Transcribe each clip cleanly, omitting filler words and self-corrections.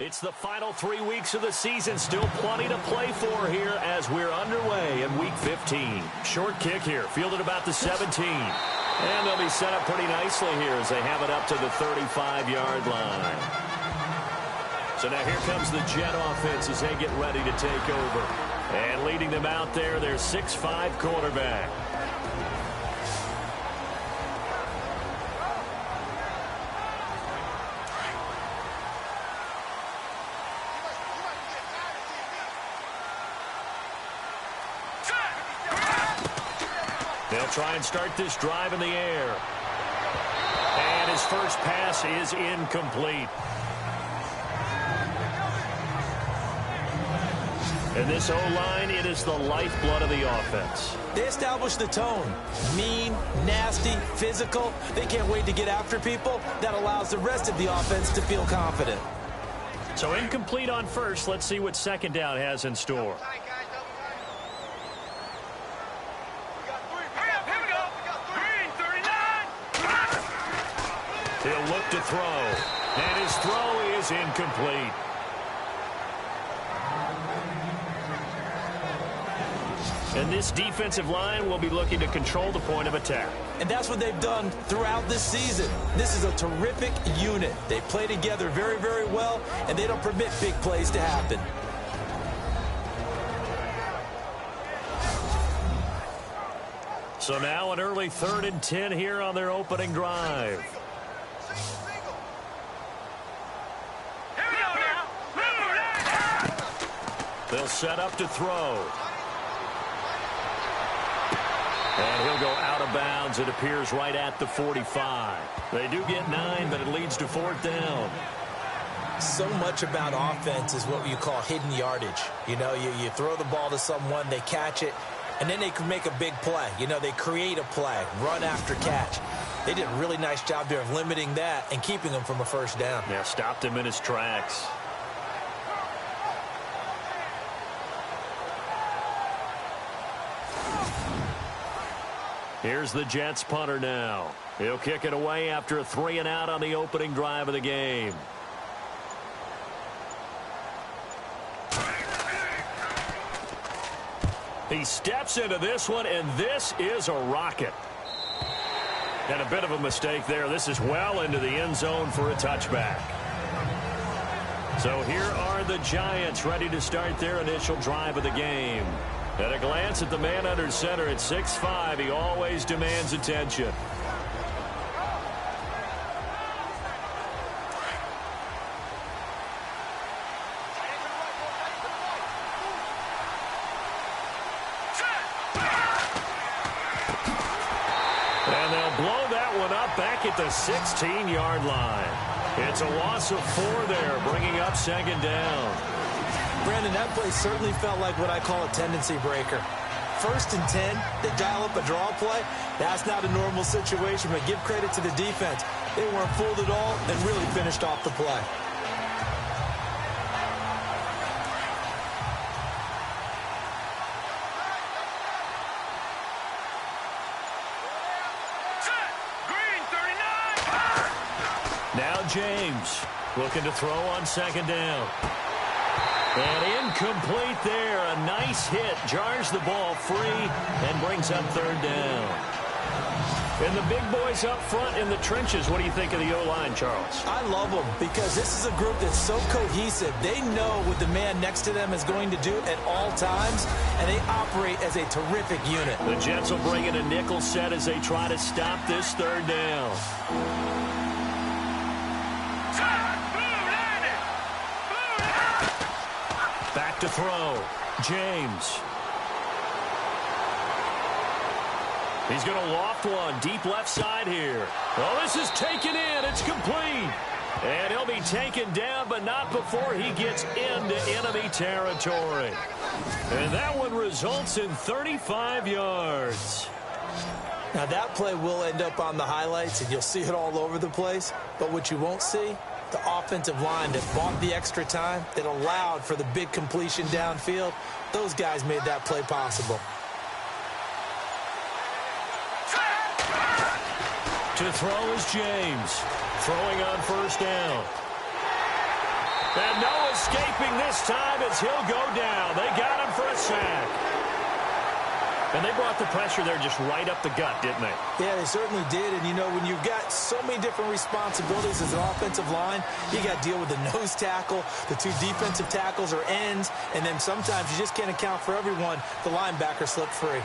It's the final 3 weeks of the season. Still plenty to play for here as we're underway in Week 15. Short kick here, fielded about the 17. And they'll be set up pretty nicely here as they have it up to the 35-yard line. So now here comes the Jet offense as they get ready to take over. And leading them out there, their 6'5" quarterback. They'll try and start this drive in the air. And his first pass is incomplete. And this O-line, it is the lifeblood of the offense. They establish the tone. Mean, nasty, physical. They can't wait to get after people. That allows the rest of the offense to feel confident. So incomplete on first. Let's see what second down has in store. He'll look to throw, and his throw is incomplete. And this defensive line will be looking to control the point of attack. And that's what they've done throughout this season. This is a terrific unit. They play together very, very well, and they don't permit big plays to happen. So now an early 3rd and 10 here on their opening drive. They'll set up to throw. And he'll go out of bounds. It appears right at the 45. They do get 9, but it leads to 4th down. So much about offense is what you call hidden yardage. You know, you throw the ball to someone, they catch it, and then they can make a big play. You know, they create a play, run after catch. They did a really nice job there of limiting that and keeping him from a first down. Yeah, stopped him in his tracks. Here's the Jets punter now. He'll kick it away after a 3 and out on the opening drive of the game. He steps into this one, and this is a rocket. And a bit of a mistake there. This is well into the end zone for a touchback. So here are the Giants ready to start their initial drive of the game. At a glance at the man under center at 6'5", he always demands attention. And they'll blow that one up back at the 16-yard line. It's a loss of 4 there, bringing up 2nd down. Brandon, that play certainly felt like what I call a tendency breaker. 1st and 10, they dial up a draw play. That's not a normal situation, but give credit to the defense. They weren't fooled at all and really finished off the play. Now James looking to throw on 2nd down. And incomplete there. A nice hit. Jars the ball free and brings up 3rd down. And the big boys up front in the trenches. What do you think of the O-line, Charles? I love them because this is a group that's so cohesive. They know what the man next to them is going to do at all times, and they operate as a terrific unit. The Jets will bring in a nickel set as they try to stop this 3rd down. Back to throw. James. He's going to loft one deep left side here. Oh, this is taken in. It's complete. And he'll be taken down, but not before he gets into enemy territory. And that one results in 35 yards. Now, that play will end up on the highlights, and you'll see it all over the place. But what you won't see, the offensive line that bought the extra time, that allowed for the big completion downfield, those guys made that play possible. To throw is James. Throwing on 1st down. And no escaping this time as he'll go down. They got him for a sack. And they brought the pressure there just right up the gut, didn't they? Yeah, they certainly did. And, you know, when you've got so many different responsibilities as an offensive line, you got to deal with the nose tackle, the two defensive tackles or ends, and then sometimes you just can't account for everyone. The linebacker slipped free.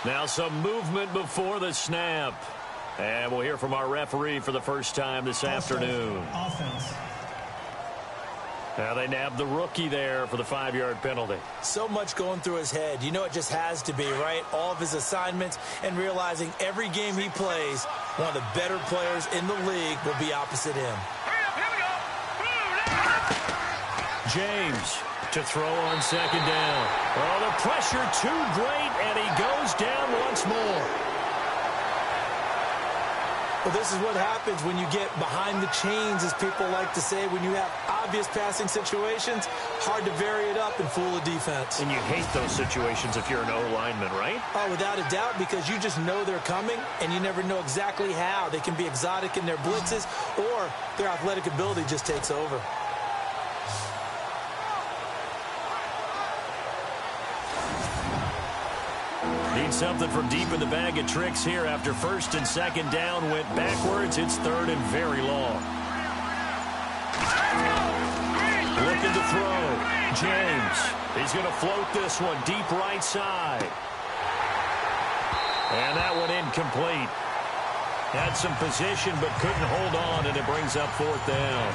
Now some movement before the snap. And we'll hear from our referee for the first time this afternoon. Offense. Now they nabbed the rookie there for the 5-yard penalty. So much going through his head. You know it just has to be, right? All of his assignments and realizing every game he plays, one of the better players in the league will be opposite him. James to throw on second down. Oh, the pressure too great, and he goes down once more. Well, this is what happens when you get behind the chains, as people like to say. When you have obvious passing situations, hard to vary it up and fool a defense. And you hate those situations if you're an O-lineman, right? Oh, without a doubt, because you just know they're coming, and you never know exactly how. They can be exotic in their blitzes, or their athletic ability just takes over. Need something from deep in the bag of tricks here after first and second down went backwards. It's third and very long. Looking to throw. James. He's going to float this one deep right side. And that one incomplete. Had some position but couldn't hold on, and it brings up fourth down.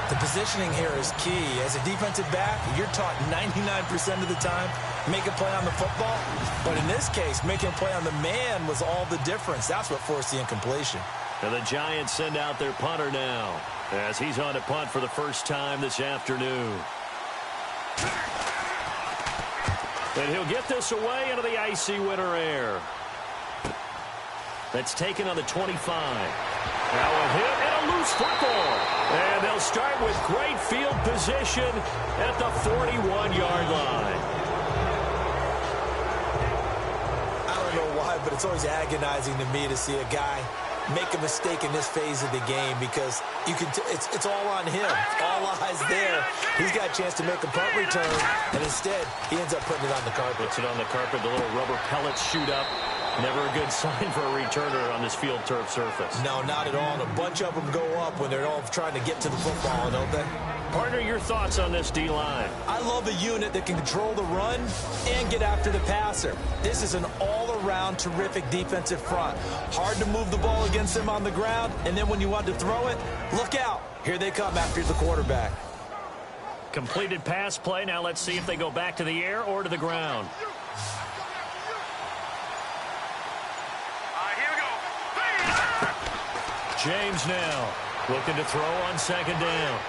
The positioning here is key. As a defensive back, you're taught 99% of the time, make a play on the football. But in this case, making a play on the man was all the difference. That's what forced the incompletion. And the Giants send out their punter now, as he's on to punt for the first time this afternoon. And he'll get this away into the icy winter air. That's taken on the 25. Now a hit and a loose football. And they'll start with great field position at the 41-yard line. I don't know why, but it's always agonizing to me to see a guy make a mistake in this phase of the game, because you can it's all on him. All eyes there. He's got a chance to make a punt return, and instead he ends up putting it on the carpet. Puts it on the carpet. The little rubber pellets shoot up. Never a good sign for a returner on this field turf surface. No, not at all. And a bunch of them go up when they're all trying to get to the football, don't they? Partner, your thoughts on this D-line? I love a unit that can control the run and get after the passer. This is an all-around terrific defensive front. Hard to move the ball against them on the ground, and then when you want to throw it, look out. Here they come after the quarterback. Completed pass play. Now let's see if they go back to the air or to the ground. James now looking to throw on second down.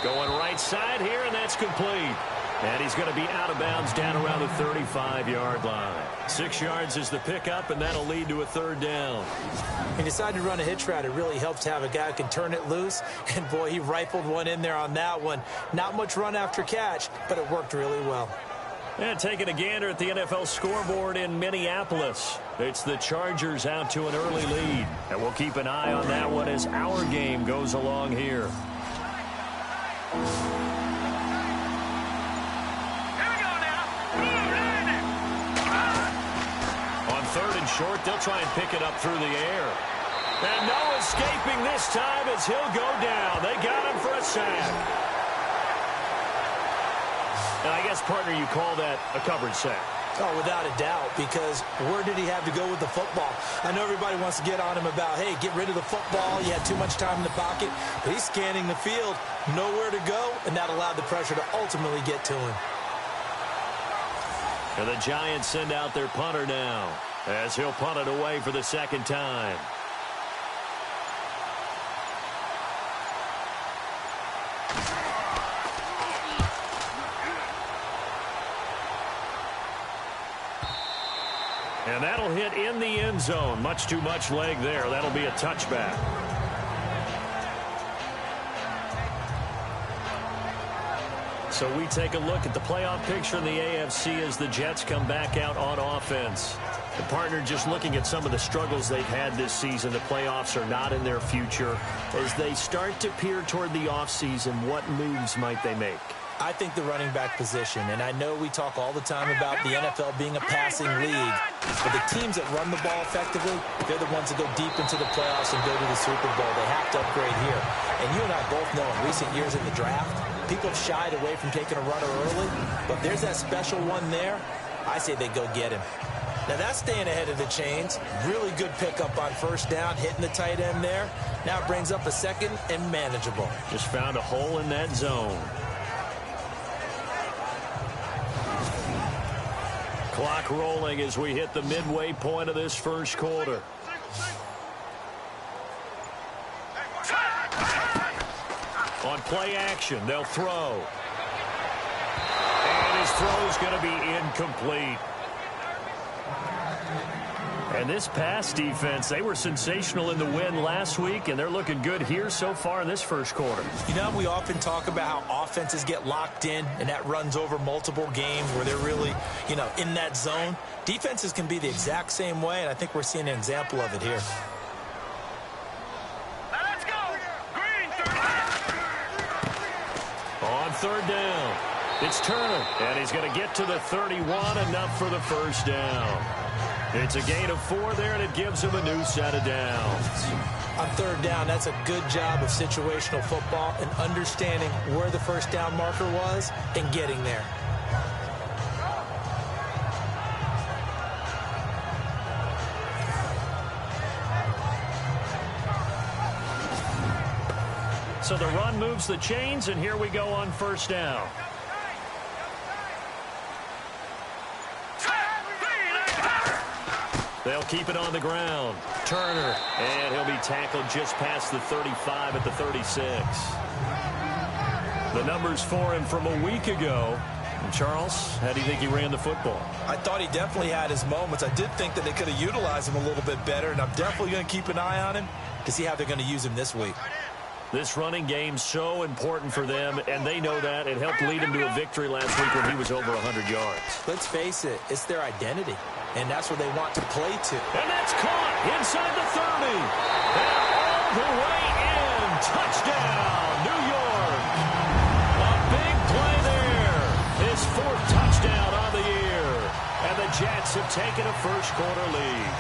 Going right side here, and that's complete. And he's going to be out of bounds down around the 35-yard line. 6 yards is the pickup, and that'll lead to a third down. He decided to run a hitch route. It really helps to have a guy who can turn it loose. And, boy, he rifled one in there on that one. Not much run after catch, but it worked really well. And taking a gander at the NFL scoreboard in Minneapolis. It's the Chargers out to an early lead. And we'll keep an eye on that one as our game goes along here. On third and short, they'll try and pick it up through the air. And no escaping this time as he'll go down. They got him for a sack. And I guess, partner, you call that a coverage sack. Oh, without a doubt, because where did he have to go with the football? I know everybody wants to get on him about, hey, get rid of the football. You had too much time in the pocket. But he's scanning the field, nowhere to go, and that allowed the pressure to ultimately get to him. And the Giants send out their punter now, as he'll punt it away for the second time. And that'll hit in the end zone. Much too much leg there. That'll be a touchback. So we take a look at the playoff picture in the AFC as the Jets come back out on offense. The partner, just looking at some of the struggles they've had this season, the playoffs are not in their future. As they start to peer toward the offseason, what moves might they make? I think the running back position, and I know we talk all the time about the NFL being a passing league, but the teams that run the ball effectively, they're the ones that go deep into the playoffs and go to the Super Bowl. They have to upgrade here. And you and I both know in recent years in the draft, people have shied away from taking a runner early, but if there's that special one there, I say they go get him. Now that's staying ahead of the chains. Really good pickup on first down, hitting the tight end there. Now it brings up a second and manageable. Just found a hole in that zone. Clock rolling as we hit the midway point of this first quarter. On play action, they'll throw. And his throw's going to be incomplete. And this pass defense, they were sensational in the win last week, and they're looking good here so far in this first quarter. You know, we often talk about how offenses get locked in, and that runs over multiple games where they're really, in that zone. Defenses can be the exact same way, and I think we're seeing an example of it here. Let's go! Green, On third down, it's Turner, and he's going to get to the 31, enough for the first down. It's a gain of 4 there, and it gives him a new set of downs. On third down, that's a good job of situational football and understanding where the first down marker was and getting there. So the run moves the chains, and here we go on first down. They'll keep it on the ground. Turner, and he'll be tackled just past the 35 at the 36. The numbers for him from a week ago. And Charles, how do you think he ran the football? I thought he definitely had his moments. I did think that they could have utilized him a little bit better, and I'm definitely going to keep an eye on him to see how they're going to use him this week. This running game's so important for them, and they know that. It helped lead him to a victory last week when he was over 100 yards. Let's face it, it's their identity, and that's what they want to play to. And that's caught inside the 30. And all the way in. Touchdown, New York. A big play there. His 4th touchdown on the year. And the Jets have taken a first quarter lead.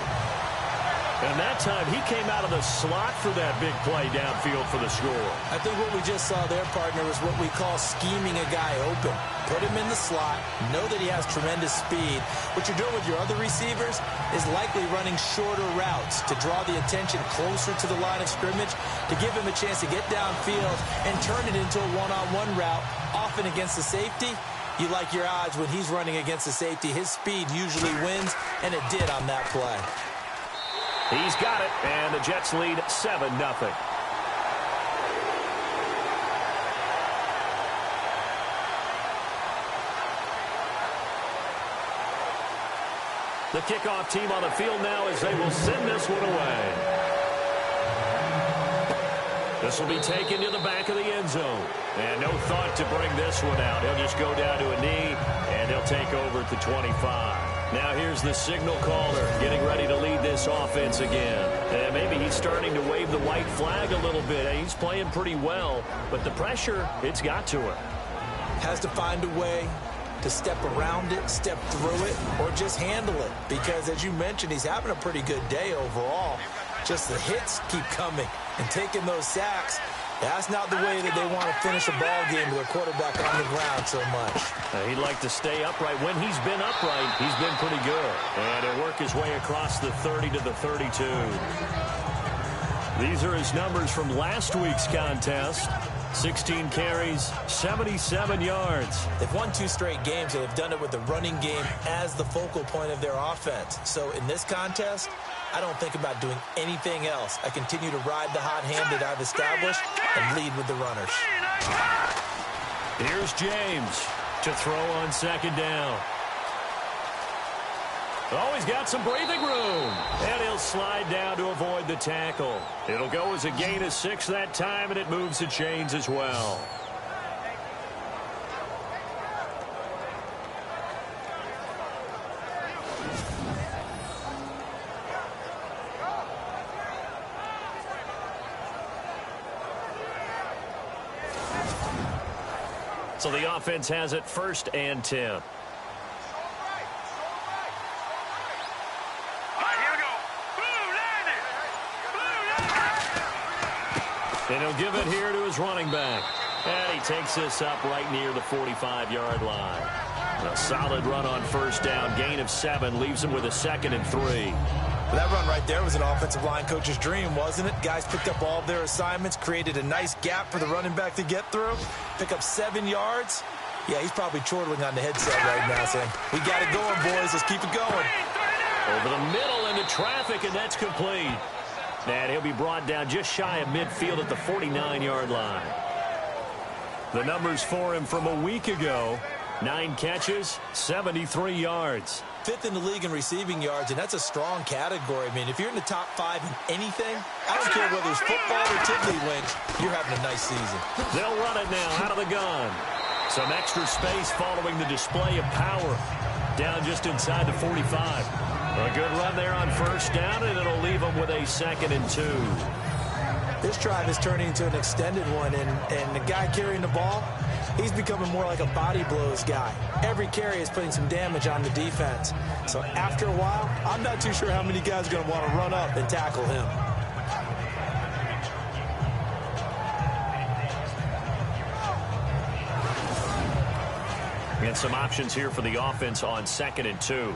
And that time, he came out of the slot for that big play downfield for the score. I think what we just saw there, partner, is what we call scheming a guy open. Put him in the slot, know that he has tremendous speed. What you're doing with your other receivers is likely running shorter routes to draw the attention closer to the line of scrimmage, to give him a chance to get downfield and turn it into a one-on-one route, often against the safety. You like your odds when he's running against the safety. His speed usually wins, and it did on that play. He's got it, and the Jets lead 7-0. The kickoff team on the field now as they will send this one away. This will be taken to the back of the end zone. And no thought to bring this one out. He'll just go down to a knee, and he'll take over at the 25. Now here's the signal caller getting ready to lead this offense again. And maybe he's starting to wave the white flag a little bit. He's playing pretty well, but the pressure, it's got to him. Has to find a way to step around it, step through it, or just handle it. Because as you mentioned, he's having a pretty good day overall. Just the hits keep coming and taking those sacks. That's not the way that they want to finish a ball game with their quarterback on the ground so much. He'd like to stay upright. When he's been upright, he's been pretty good. And he'll work his way across the 30 to the 32. These are his numbers from last week's contest. 16 carries, 77 yards. They've won 2 straight games, and they've done it with the running game as the focal point of their offense. So in this contest, I don't think about doing anything else. I continue to ride the hot hand that I've established and lead with the runners. Here's James to throw on second down. Oh, he's got some breathing room. And he'll slide down to avoid the tackle. It'll go as a gain of 6 that time, and it moves the chains as well. So the offense has it 1st and 10. And he'll give it here to his running back. And he takes this up right near the 45-yard line. A solid run on 1st down. Gain of 7 leaves him with a 2nd and 3. Well, that run right there was an offensive line coach's dream, wasn't it? Guys picked up all of their assignments, created a nice gap for the running back to get through, pick up 7 yards. Yeah, he's probably chortling on the headset right now saying, we got it going, boys. Let's keep it going. Over the middle into traffic, and that's complete. And he'll be brought down just shy of midfield at the 49-yard line. The numbers for him from a week ago, 9 catches, 73 yards. 5th in the league in receiving yards, and that's a strong category. I mean, if you're in the top 5 in anything, I don't care whether it's football or tiddlywinks, you're having a nice season. They'll run it now out of the gun. Some extra space following the display of power. Down just inside the 45. A good run there on 1st down, and it'll leave them with a 2nd and 2. This drive is turning into an extended one, and the guy carrying the ball, he's becoming more like a body blows guy. Every carry is putting some damage on the defense. So after a while, I'm not too sure how many guys are going to want to run up and tackle him. And some options here for the offense on 2nd and 2.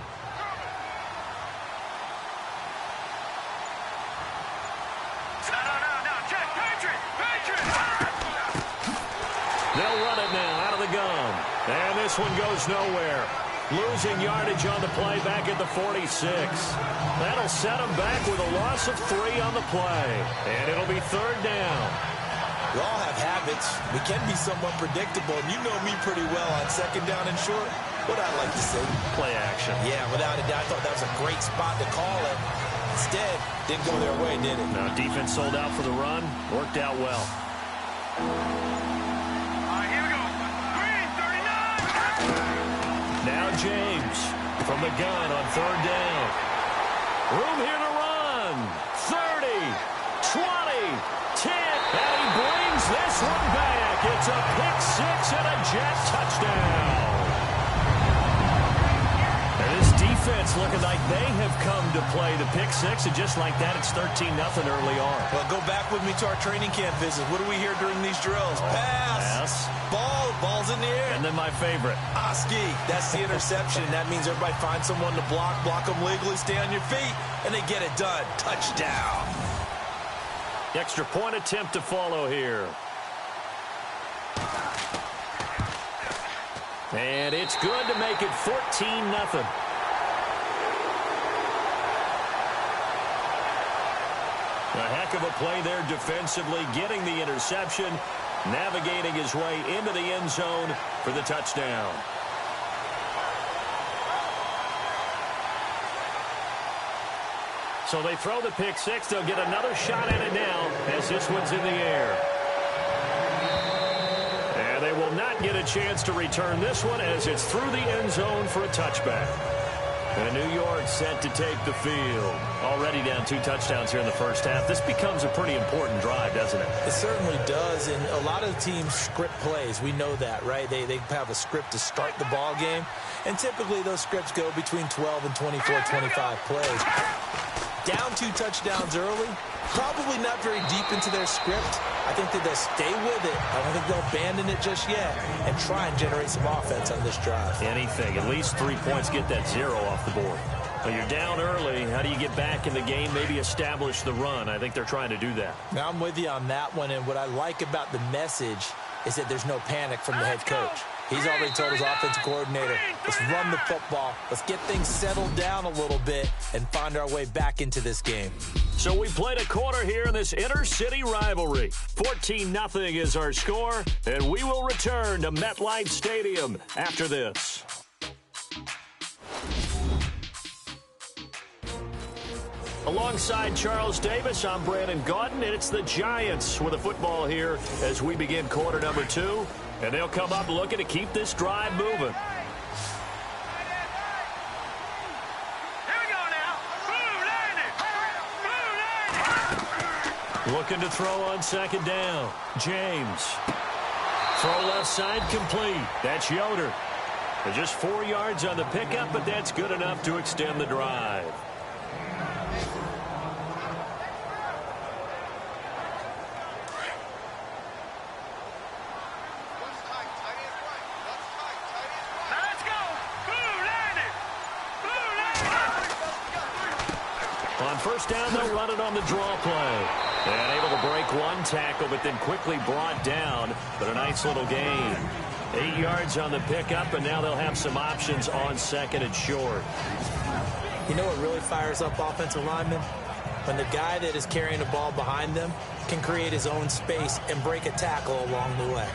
They'll run it now out of the gun. And this one goes nowhere. Losing yardage on the play back at the 46. That'll set them back with a loss of 3 on the play. And it'll be 3rd down. We all have habits. We can be somewhat predictable, and you know me pretty well on 2nd down and short. What I'd like to say. Play action. Yeah, without a doubt, I thought that was a great spot to call it. Instead, didn't go their way, did it? Now, defense sold out for the run. Worked out well. Now James from the gun on 3rd down. Room here to run. 30, 20, 10. And he brings this one back. It's a pick 6 and a Jet touchdown. And this defense looking like they have come to play the pick 6. And just like that, it's 13-0 early on. Well, go back with me to our training camp visits. What do we hear during these drills? Pass. Ball's in the air. And then my favorite. Oski, that's the interception. That means everybody finds someone to block them legally, stay on your feet, and they get it done. Touchdown. Extra point attempt to follow here. And it's good to make it 14-0. A heck of a play there defensively, getting the interception, navigating his way into the end zone for the touchdown. So they throw the pick 6. They'll get another shot at it now as this one's in the air. And they will not get a chance to return this one as it's through the end zone for a touchback. And New York set to take the field. Already down 2 touchdowns here in the first half. This becomes a pretty important drive, doesn't it? It certainly does, and a lot of teams script plays. We know that, right? They have a script to start the ball game, and typically those scripts go between 12 and 24, 25 plays. Down 2 touchdowns early, probably not very deep into their script. I think that they'll stay with it. I don't think they'll abandon it just yet and try and generate some offense on this drive. Anything. At least 3 points, get that 0 off the board. Well, you're down early. How do you get back in the game, maybe establish the run? I think they're trying to do that. Now, I'm with you on that one, and what I like about the message is that there's no panic from the head coach. He's already told his offensive coordinator, let's run the football, let's get things settled down a little bit and find our way back into this game. So we played a quarter here in this inter-city rivalry. 14-0 is our score, and we will return to MetLife Stadium after this. Alongside Charles Davis, I'm Brandon Gaudin, and it's the Giants with the football here as we begin quarter number 2. And they'll come up looking to keep this drive moving. Here we go now. Looking to throw on second down. James. Throw left side complete. That's Yoder. Just 4 yards on the pickup, but that's good enough to extend the drive. On first down, they'll run it on the draw play. And able to break one tackle, but then quickly brought down. But a nice little gain. 8 yards on the pickup, and now they'll have some options on second and short. You know what really fires up offensive linemen? When the guy that is carrying the ball behind them can create his own space and break a tackle along the way.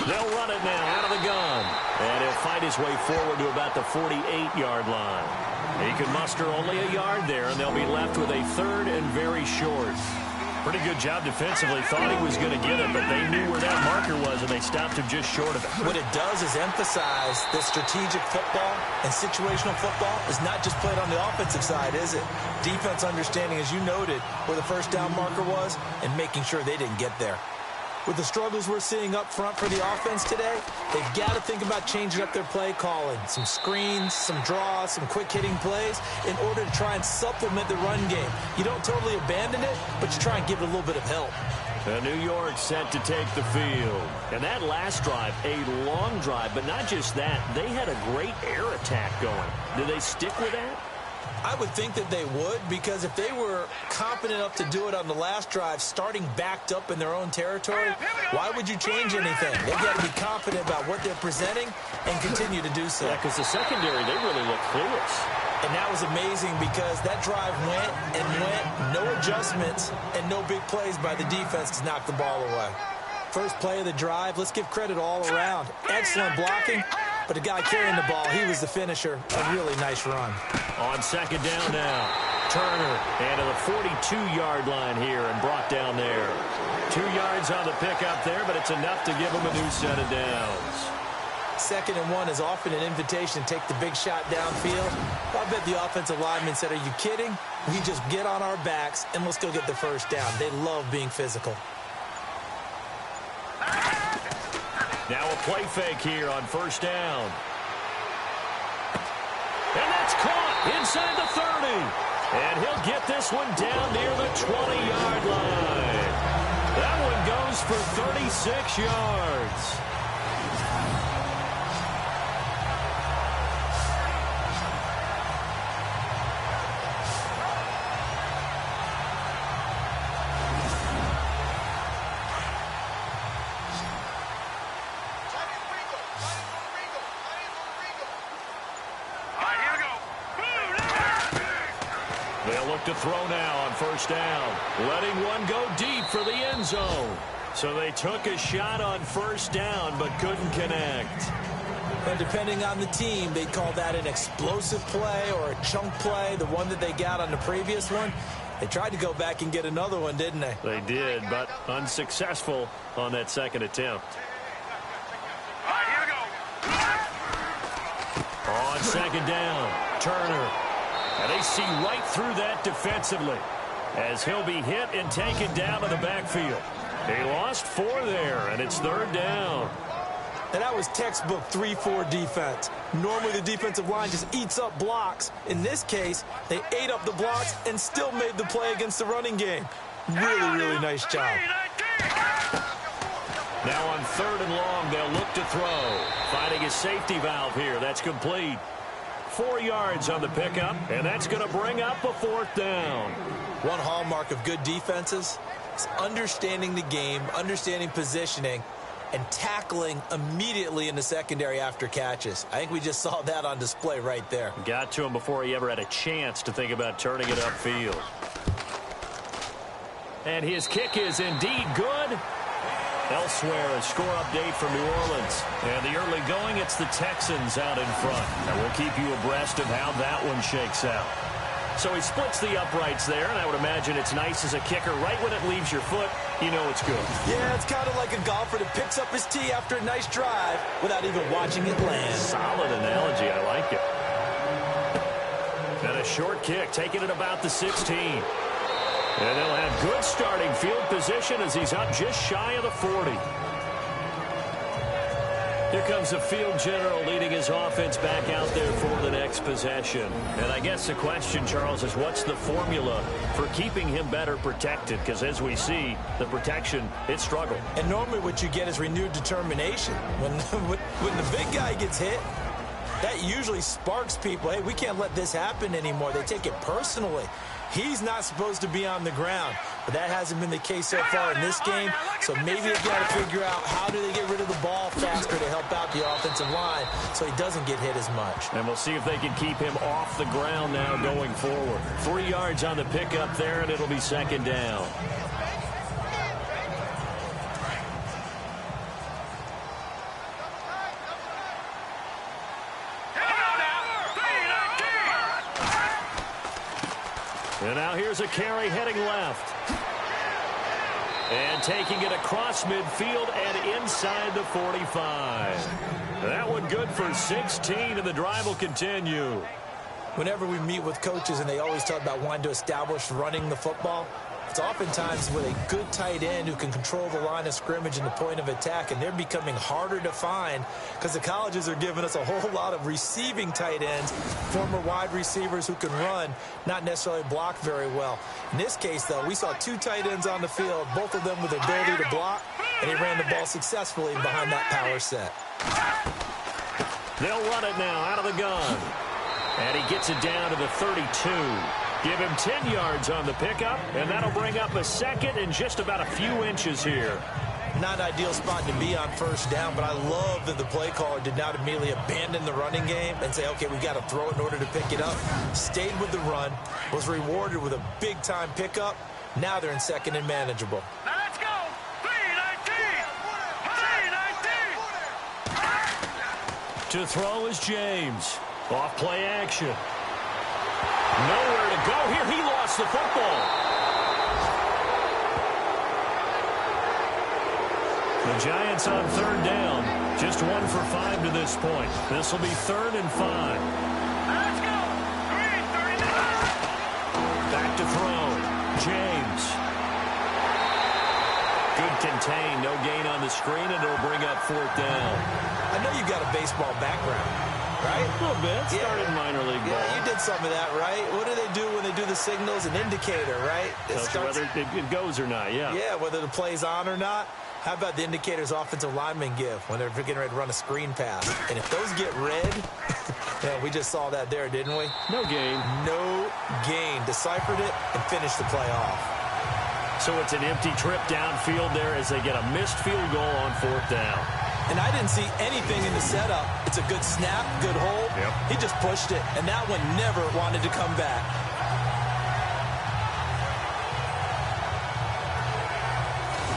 They'll run it now out of the gun. And he'll fight his way forward to about the 48-yard line. He can muster only a yard there, and they'll be left with a third and very short. Pretty good job defensively. Thought he was going to get it, but they knew where that marker was, and they stopped him just short of it. What it does is emphasize that strategic football and situational football is not just played on the offensive side, is it? Defense understanding, as you noted, where the first down marker was and making sure they didn't get there. With the struggles we're seeing up front for the offense today, they've got to think about changing up their play calling. Some screens, some draws, some quick-hitting plays in order to try and supplement the run game. You don't totally abandon it, but you try and give it a little bit of help. New York set to take the field. And that last drive, a long drive, but not just that. They had a great air attack going. Do they stick with that? I would think that they would, because if they were confident enough to do it on the last drive, starting backed up in their own territory, why would you change anything? They've got to be confident about what they're presenting and continue to do so. Yeah, because the secondary, they really look clueless. And that was amazing because that drive went and went, no adjustments, and no big plays by the defense to knock the ball away. First play of the drive, let's give credit all around. Excellent blocking. But the guy carrying the ball, he was the finisher. A really nice run. On second down now, Turner and to the 42-yard line here and brought down there. 2 yards on the pickup there, but it's enough to give him a new set of downs. 2nd and 1 is often an invitation to take the big shot downfield. I bet the offensive lineman said, are you kidding? We just get on our backs and let's go get the first down. They love being physical. Now a play fake here on first down. And that's caught inside the 30. And he'll get this one down near the 20-yard line. That one goes for 36 yards. They'll look to throw now on first down, letting one go deep for the end zone. So they took a shot on first down but couldn't connect. And depending on the team, they'd call that an explosive play or a chunk play, the one that they got on the previous one. They tried to go back and get another one, didn't they? They did, but unsuccessful on that second attempt. All right, here we go. On second down, Turner. And they see right through that defensively as he'll be hit and taken down to the backfield. He lost 4 there, and it's 3rd down. And that was textbook 3-4 defense. Normally the defensive line just eats up blocks. In this case, they ate up the blocks and still made the play against the running game. Really, really nice job. Now on 3rd and long, they'll look to throw. Finding a safety valve here. That's complete. 4 yards on the pickup, and that's going to bring up a 4th down. One hallmark of good defenses is understanding the game, understanding positioning, and tackling immediately in the secondary after catches. I think we just saw that on display right there. Got to him before he ever had a chance to think about turning it upfield. And his kick is indeed good. Elsewhere, a score update from New Orleans. And the early going, it's the Texans out in front. And we'll keep you abreast of how that one shakes out. So he splits the uprights there, and I would imagine it's nice as a kicker. Right when it leaves your foot, you know it's good. Yeah, it's kind of like a golfer that picks up his tee after a nice drive without even watching it land. Solid analogy. I like it. And a short kick, taking it about the 16. And they'll have good starting field position as he's up just shy of the 40. Here comes the field general leading his offense back out there for the next possession. And I guess the question, Charles, is what's the formula for keeping him better protected? Because as we see, the protection, it struggled. And normally what you get is renewed determination. When the big guy gets hit, that usually sparks people. Hey, we can't let this happen anymore. They take it personally. He's not supposed to be on the ground, but that hasn't been the case so far in this game. So maybe they've got to figure out how do they get rid of the ball faster to help out the offensive line so he doesn't get hit as much. And we'll see if they can keep him off the ground now going forward. 3 yards on the pickup there, and it'll be second down. And now here's a carry heading left. And taking it across midfield and inside the 45. That one good for 16, and the drive will continue. Whenever we meet with coaches and they always talk about wanting to establish running the football, it's oftentimes with a good tight end who can control the line of scrimmage and the point of attack, and they're becoming harder to find because the colleges are giving us a whole lot of receiving tight ends, former wide receivers who can run, not necessarily block very well. In this case, though, we saw 2 tight ends on the field, both of them with the ability to block, and he ran the ball successfully behind that power set. They'll run it now out of the gun. And he gets it down to the 32. Give him 10 yards on the pickup, and that'll bring up a second and just about a few inches here. Not an ideal spot to be on first down, but I love that the play caller did not immediately abandon the running game and say, okay, we got to throw it in order to pick it up. Stayed with the run, was rewarded with a big-time pickup. Now they're in second and manageable. Now let's go. 3-19. 3-19. To throw is James. Off play action. Nowhere to go here. He lost the football. The Giants on third down. Just 1 for 5 to this point. This will be 3rd and 5. Let's go. 3-39. Back to throw. James. Good contain. No gain on the screen, and it'll bring up 4th down. I know you've got a baseball background. Right? A little bit. Started minor league ball. Yeah, you did some of that, right? What do they do when they do the signals? An indicator, right? Tells you whether it goes or not, yeah. Yeah, whether the play's on or not. How about the indicators offensive linemen give when they're getting ready to run a screen pass? And if those get red, yeah, we just saw that there, didn't we? No gain. No gain. Deciphered it and finished the play off. So it's an empty trip downfield there as they get a missed field goal on 4th down. And I didn't see anything in the setup. It's a good snap, good hold. Yep. He just pushed it, and that one never wanted to come back.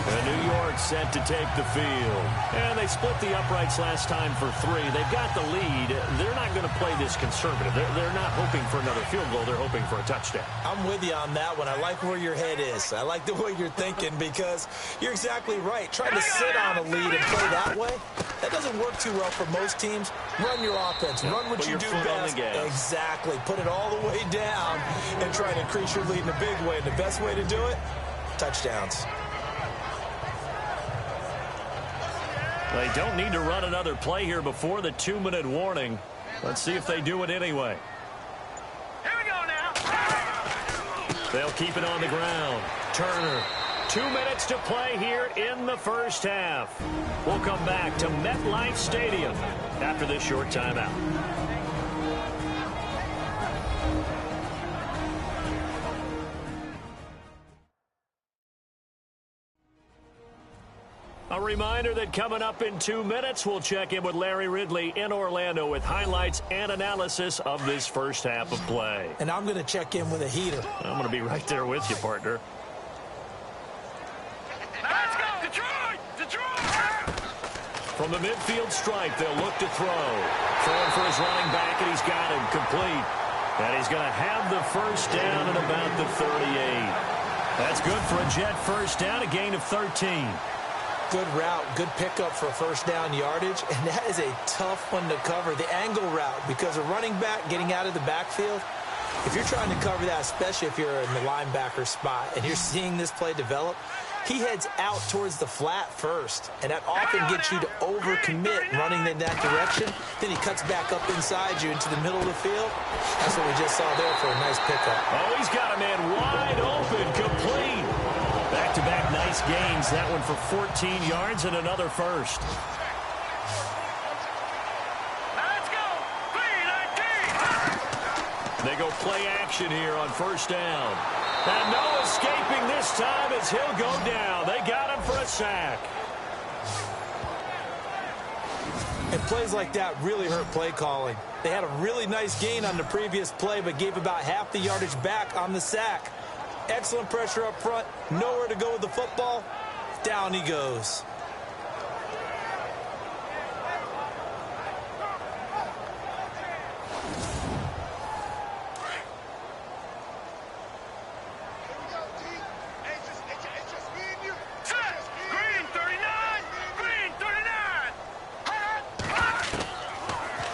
And New York set to take the field. And they split the uprights last time for 3. They've got the lead. They're not going to play this conservative. They're not hoping for another field goal. They're hoping for a touchdown. I'm with you on that one. I like where your head is. I like the way you're thinking because you're exactly right. Trying to sit on a lead and play that way, that doesn't work too well for most teams. Run your offense. Run what you do best. Exactly. Put it all the way down and try to increase your lead in a big way. And the best way to do it, touchdowns. They don't need to run another play here before the 2-minute warning. Let's see if they do it anyway. Here we go now. They'll keep it on the ground. Turner. 2 minutes to play here in the first half. We'll come back to MetLife Stadium after this short timeout. All reminder that coming up in 2 minutes, we'll check in with Larry Ridley in Orlando with highlights and analysis of this first half of play. And I'm going to check in with a heater. I'm going to be right there with you, partner. Let's go! Detroit! Detroit! From the midfield stripe, they'll look to throw. Throwing for his running back, and he's got him complete. And he's going to have the first down at about the 38. That's good for a Jet first down, a gain of 13. Good route, good pickup for first down yardage, and that is a tough one to cover, the angle route, because a running back getting out of the backfield, if you're trying to cover that, especially if you're in the linebacker spot and you're seeing this play develop, he heads out towards the flat first, and that often gets you to overcommit running in that direction. Then he cuts back up inside you into the middle of the field. That's what we just saw there for a nice pickup. Oh, he's got a man wide open, complete. Back-to-back nice gains. That one for 14 yards and another first. Let's go! 3-19! They go play action here on first down. And no escaping this time as he'll go down. They got him for a sack. And plays like that really hurt play calling. They had a really nice gain on the previous play, but gave about half the yardage back on the sack. Excellent pressure up front. Nowhere to go with the football. Down he goes. Green 39! Green 39!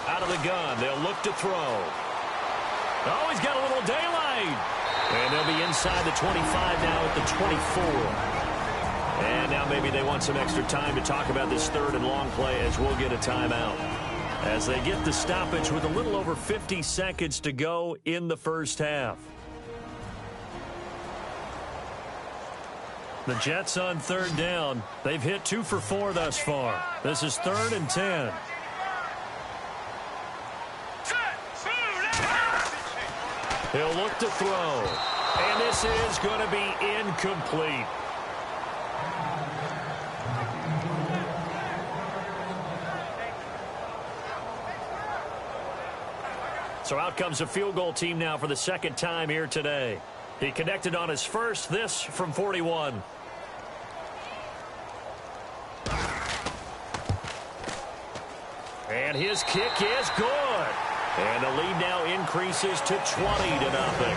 Out of the gun, they'll look to throw. Oh, he's got a little daylight. And they'll be inside the 25 now at the 24. And now maybe they want some extra time to talk about this third and long play as we'll get a timeout. As they get the stoppage with a little over 50 seconds to go in the first half. The Jets on third down. They've hit 2 for 4 thus far. This is 3rd and 10. He'll look to throw. And this is going to be incomplete. So out comes a field goal team now for the second time here today. He connected on his first, this from 41. And his kick is good. And the lead now increases to 20-0.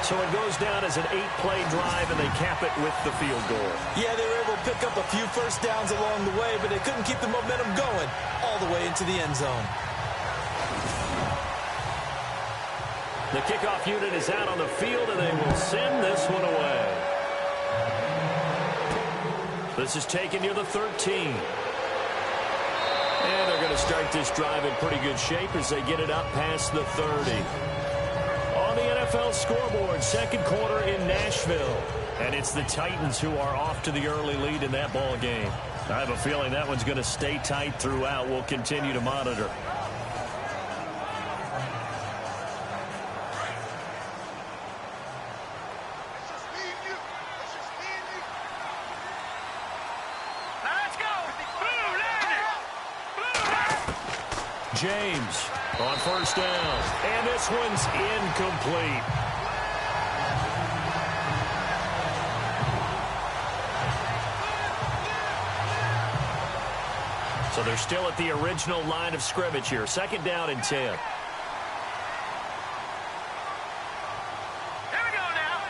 So it goes down as an 8-play drive, and they cap it with the field goal. Yeah, they were able to pick up a few first downs along the way, but they couldn't keep the momentum going all the way into the end zone. The kickoff unit is out on the field, and they will send this one away. This is taken near the 13. And they're going to start this drive in pretty good shape as they get it up past the 30. On the NFL scoreboard, second quarter in Nashville. And it's the Titans who are off to the early lead in that ball game. I have a feeling that one's going to stay tight throughout. We'll continue to monitor. James on first down. And this one's incomplete. So they're still at the original line of scrimmage here. Second down and 10. Here we go now.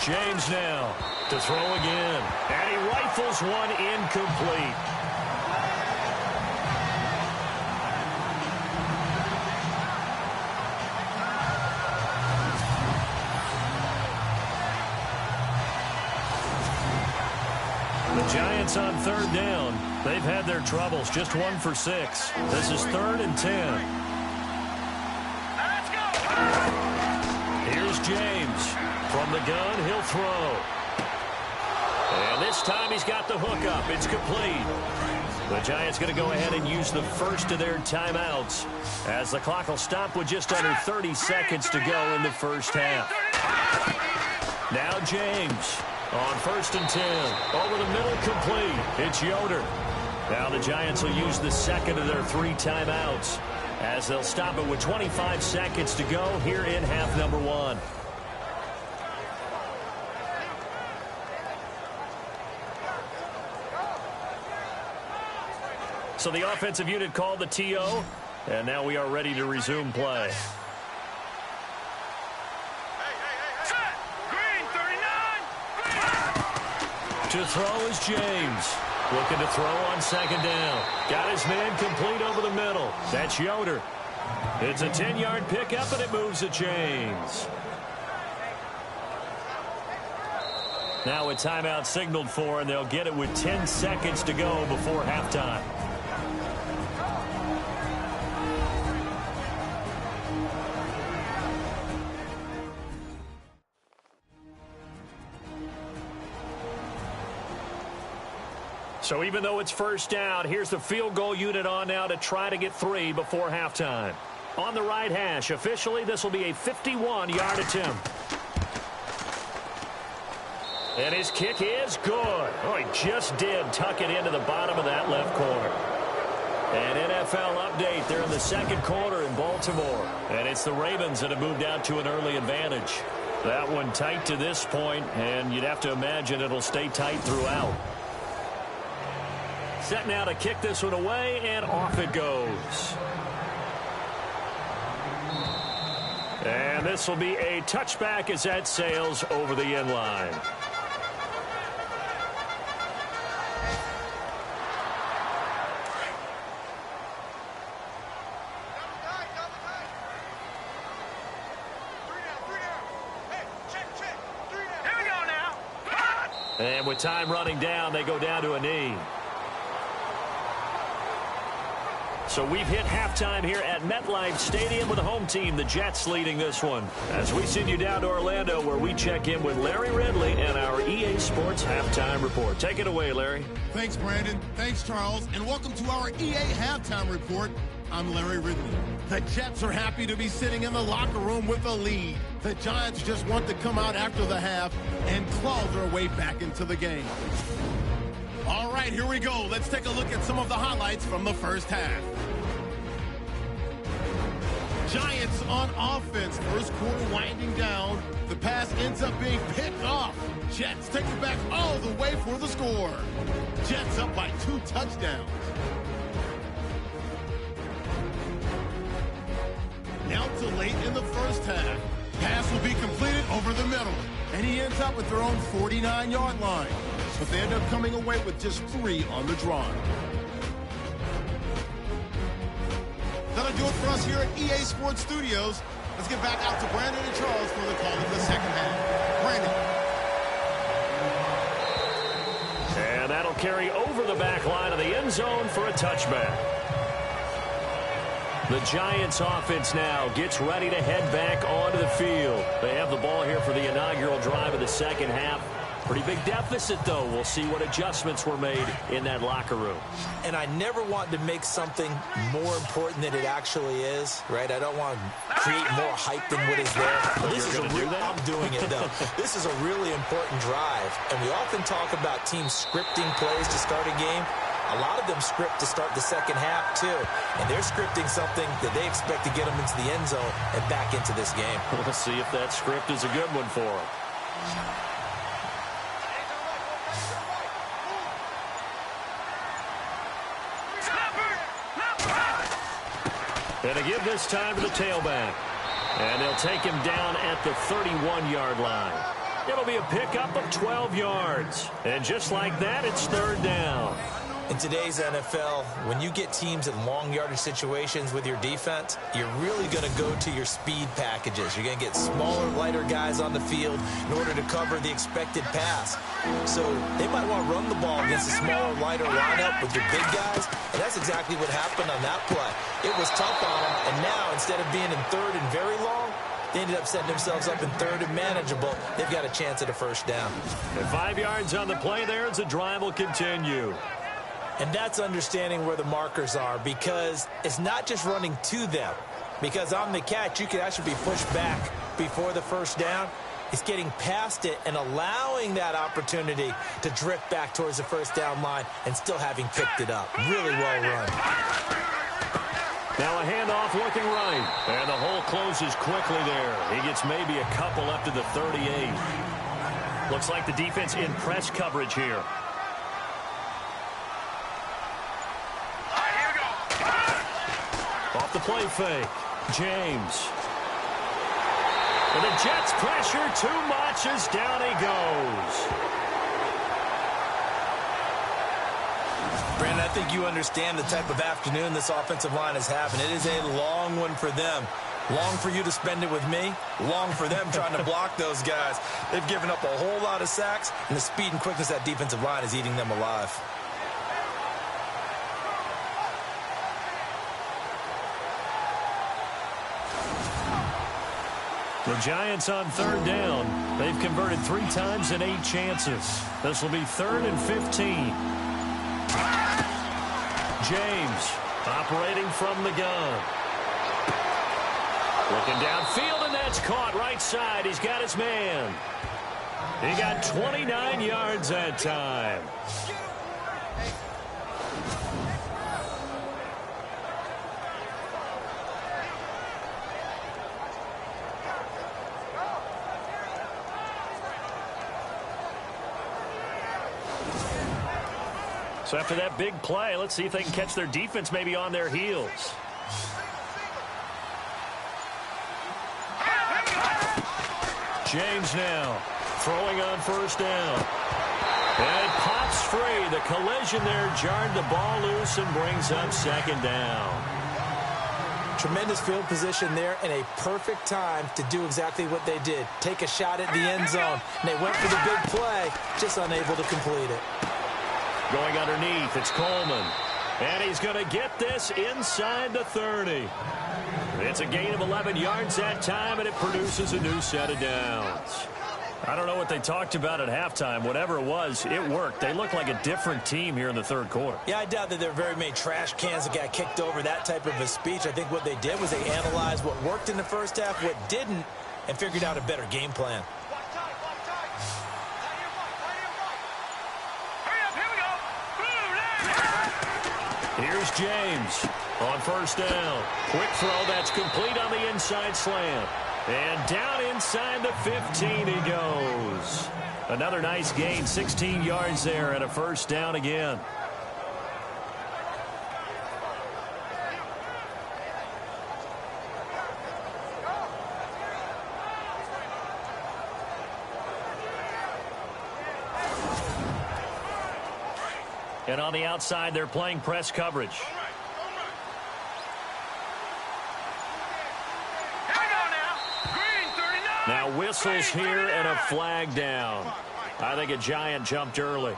James now to throw again. And he rifles one incomplete. Giants on third down. They've had their troubles. Just 1 for 6. This is 3rd and 10. Let's go. Here's James. From the gun, he'll throw. And this time he's got the hook up. It's complete. The Giants going to go ahead and use the first of their timeouts as the clock will stop with just under 30 seconds to go in the first half. Now James. On 1st and 10. Over the middle, complete. It's Yoder. Now the Giants will use the second of their 3 timeouts as they'll stop it with 25 seconds to go here in half number 1. So the offensive unit called the TO, and now we are ready to resume play. Set. Green 39. To throw is James. Looking to throw on 2nd down. Got his man complete over the middle. That's Yoder. It's a 10-yard pickup, and it moves the chains. Now a timeout signaled for, and they'll get it with 10 seconds to go before halftime. So even though it's 1st down, here's the field goal unit on now to try to get 3 before halftime. On the right hash, officially, this will be a 51-yard attempt. And his kick is good. Oh, he just did tuck it into the bottom of that left corner. An NFL update. They're in the 2nd quarter in Baltimore. And it's the Ravens that have moved out to an early advantage. That one tight to this point, and you'd have to imagine it'll stay tight throughout. Set now to kick this one away, and off it goes. And this will be a touchback as that sails over the end line. Here we go now. And with time running down, they go down to a knee. So we've hit halftime here at MetLife Stadium with the home team, the Jets, leading this one. As we send you down to Orlando, where we check in with Larry Ridley and our EA Sports Halftime Report. Take it away, Larry. Thanks, Brandon. Thanks, Charles. And welcome to our EA Halftime Report. I'm Larry Ridley. The Jets are happy to be sitting in the locker room with a lead. The Giants just want to come out after the half and claw their way back into the game. All right, here we go. Let's take a look at some of the highlights from the first half. Giants on offense. First quarter winding down. The pass ends up being picked off. Jets take it back all the way for the score. Jets up by 2 touchdowns. Now to late in the first half. Pass will be completed over the middle. And he ends up at their own 49-yard line. But they end up coming away with just 3 on the drive. That'll do it for us here at EA Sports Studios. Let's get back out to Brandon and Charles for the call of the second half. Brandon. And that'll carry over the back line of the end zone for a touchback. The Giants offense now gets ready to head back onto the field. They have the ball here for the inaugural drive of the second half. Pretty big deficit, though. We'll see what adjustments were made in that locker room. And I never want to make something more important than it actually is, right? I don't want to create more hype than what is there. But this is a real, I'm doing it, though. This is a really important drive. And we often talk about teams scripting plays to start a game. A lot of them script to start the second half, too. And they're scripting something that they expect to get them into the end zone and back into this game. We'll see if that script is a good one for them. And to give this time to the tailback. And they'll take him down at the 31-yard line. It'll be a pickup of 12 yards. And just like that, it's 3rd down. In today's NFL, when you get teams in long yardage situations with your defense, you're really going to go to your speed packages. You're going to get smaller, lighter guys on the field in order to cover the expected pass. So they might want to run the ball against a smaller, lighter lineup with your big guys, and that's exactly what happened on that play. It was tough on them, and now instead of being in 3rd and very long, they ended up setting themselves up in 3rd and manageable. They've got a chance at a 1st down. And 5 yards on the play there as the drive will continue. And that's understanding where the markers are, because it's not just running to them. Because on the catch, you could actually be pushed back before the 1st down. is getting past it and allowing that opportunity to drift back towards the first down line and still having picked it up. Really well run. Now a handoff looking right. And the hole closes quickly there. He gets maybe a couple up to the 38. Looks like the defense in press coverage here. Off the play fake. James. And the Jets pressure too much as down he goes. Brandon, I think you understand the type of afternoon this offensive line is having. It is a long one for them. Long for you to spend it with me. Long for them trying to block those guys. They've given up a whole lot of sacks, and the speed and quickness of that defensive line is eating them alive. The Giants on third down. They've converted 3 times in 8 chances. This will be 3rd and 15. James operating from the gun. Looking downfield, and that's caught right side. He's got his man. He got 29 yards that time. So after that big play, let's see if they can catch their defense maybe on their heels. James now throwing on first down. And it pops free. The collision there jarred the ball loose and brings up second down. Tremendous field position there and a perfect time to do exactly what they did. Take a shot at the end zone. And they went for the big play, just unable to complete it. Going underneath, it's Coleman. And he's going to get this inside the 30. It's a gain of 11 yards that time, and it produces a new set of downs. I don't know what they talked about at halftime. Whatever it was, it worked. They look like a different team here in the third quarter. Yeah, I doubt that there are very many trash cans that got kicked over, that type of a speech. I think what they did was they analyzed what worked in the first half, what didn't, and figured out a better game plan. Here's James on first down. Quick throw that's complete on the inside slant. And down inside the 15 he goes. Another nice gain, 16 yards there and a first down again. And on the outside, they're playing press coverage. Now whistles here and a flag down. I think a Giant jumped early.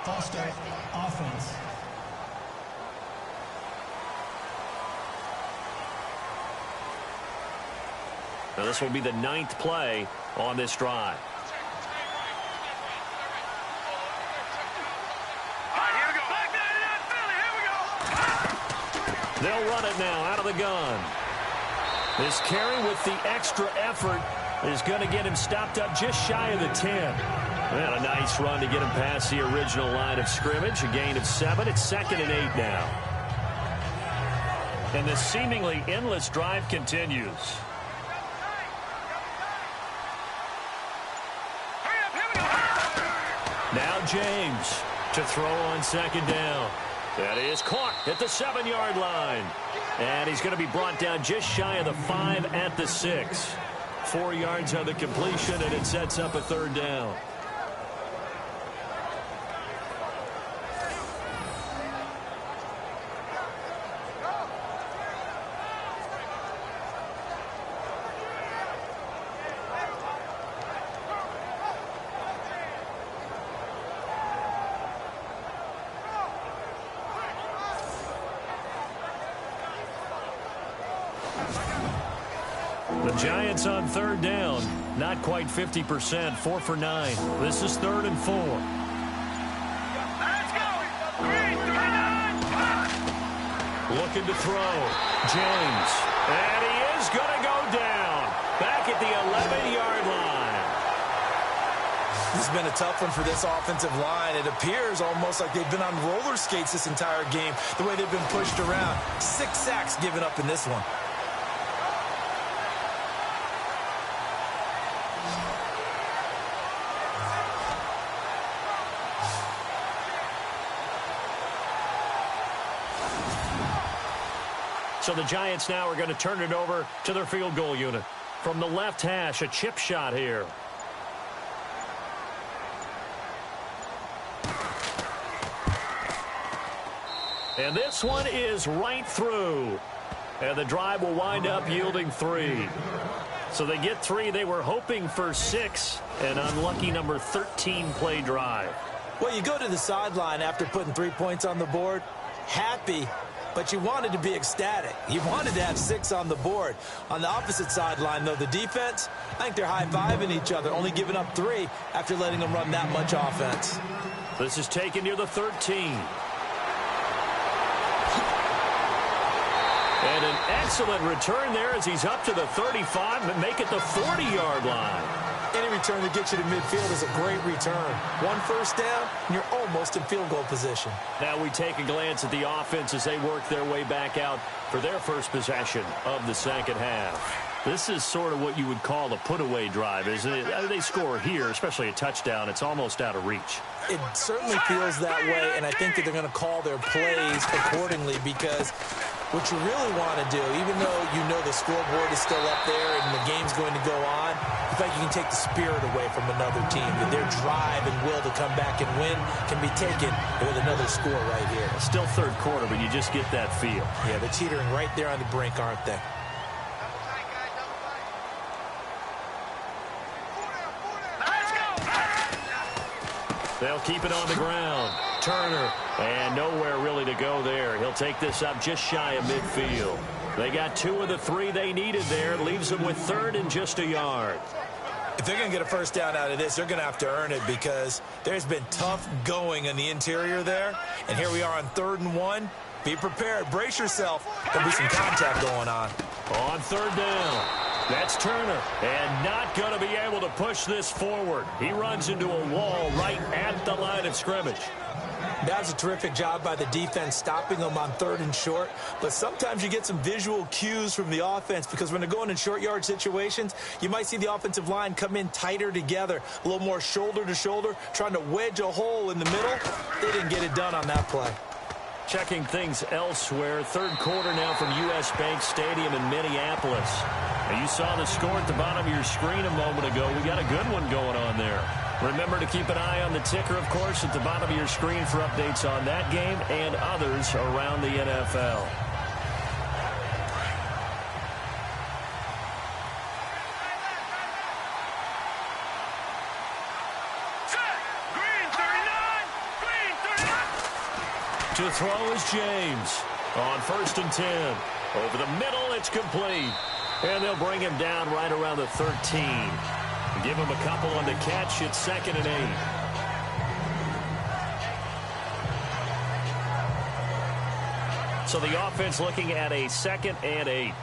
False start, offense. Now this will be the 9th play on this drive. They'll run it now out of the gun. This carry with the extra effort is going to get him stopped up just shy of the 10. And a nice run to get him past the original line of scrimmage. A gain of 7. It's 2nd and 8 now. And this seemingly endless drive continues. Now James to throw on second down. That is caught at the 7-yard line. And he's going to be brought down just shy of the 5 at the 6. 4 yards on the completion, and it sets up a third down. The Giants on third down, not quite 50%, 4 for 9. This is 3rd and 4. Let's go. Green, 39. Looking to throw. James. And he is going to go down. Back at the 11-yard line. It's been a tough one for this offensive line. It appears almost like they've been on roller skates this entire game, the way they've been pushed around. 6 sacks given up in this one. So the Giants now are going to turn it over to their field goal unit. From the left hash, a chip shot here. And this one is right through. And the drive will wind up yielding 3. So they get 3. They were hoping for 6. An unlucky number 13 play drive. Well, you go to the sideline after putting 3 points on the board, happy, but you wanted to be ecstatic. You wanted to have 6 on the board. On the opposite sideline, though, the defense, I think they're high-fiving each other, only giving up 3 after letting them run that much offense. This is taken near the 13. And an excellent return there as he's up to the 35 and make it the 40-yard line. Any return that gets you to midfield is a great return. 1 first down, and you're almost in field goal position. Now we take a glance at the offense as they work their way back out for their first possession of the second half. This is sort of what you would call a put-away drive, isn't it? They score here, especially a touchdown. It's almost out of reach. It certainly feels that way, and I think that they're going to call their plays accordingly because what you really want to do, even though you know the scoreboard is still up there and the game's going to go on, you think you can take the spirit away from another team. That their drive and will to come back and win can be taken with another score right here. Still third quarter, but you just get that feel. Yeah, they're teetering right there on the brink, aren't they? They'll keep it on the ground. Turner, and nowhere really to go there. He'll take this up just shy of midfield. They got 2 of the 3 they needed there. Leaves them with 3rd and just a yard. If they're going to get a first down out of this, they're going to have to earn it because there's been tough going in the interior there. And here we are on 3rd and 1. Be prepared. Brace yourself. There'll be some contact going on. On 3rd down. That's Turner, and not going to be able to push this forward. He runs into a wall right at the line of scrimmage. That was a terrific job by the defense stopping them on 3rd and short. But sometimes you get some visual cues from the offense because when they're going in short yard situations, you might see the offensive line come in tighter together, a little more shoulder to shoulder, trying to wedge a hole in the middle. They didn't get it done on that play. Checking things elsewhere. 3rd quarter now from U.S. Bank Stadium in Minneapolis. Now you saw the score at the bottom of your screen a moment ago. We got a good one going on there. Remember to keep an eye on the ticker, of course, at the bottom of your screen for updates on that game and others around the NFL. Green 39! Green 39! To throw is James on 1st and 10. Over the middle, it's complete. And they'll bring him down right around the 13. Give him a couple on the catch. It's 2nd and 8. So the offense looking at a 2nd and 8.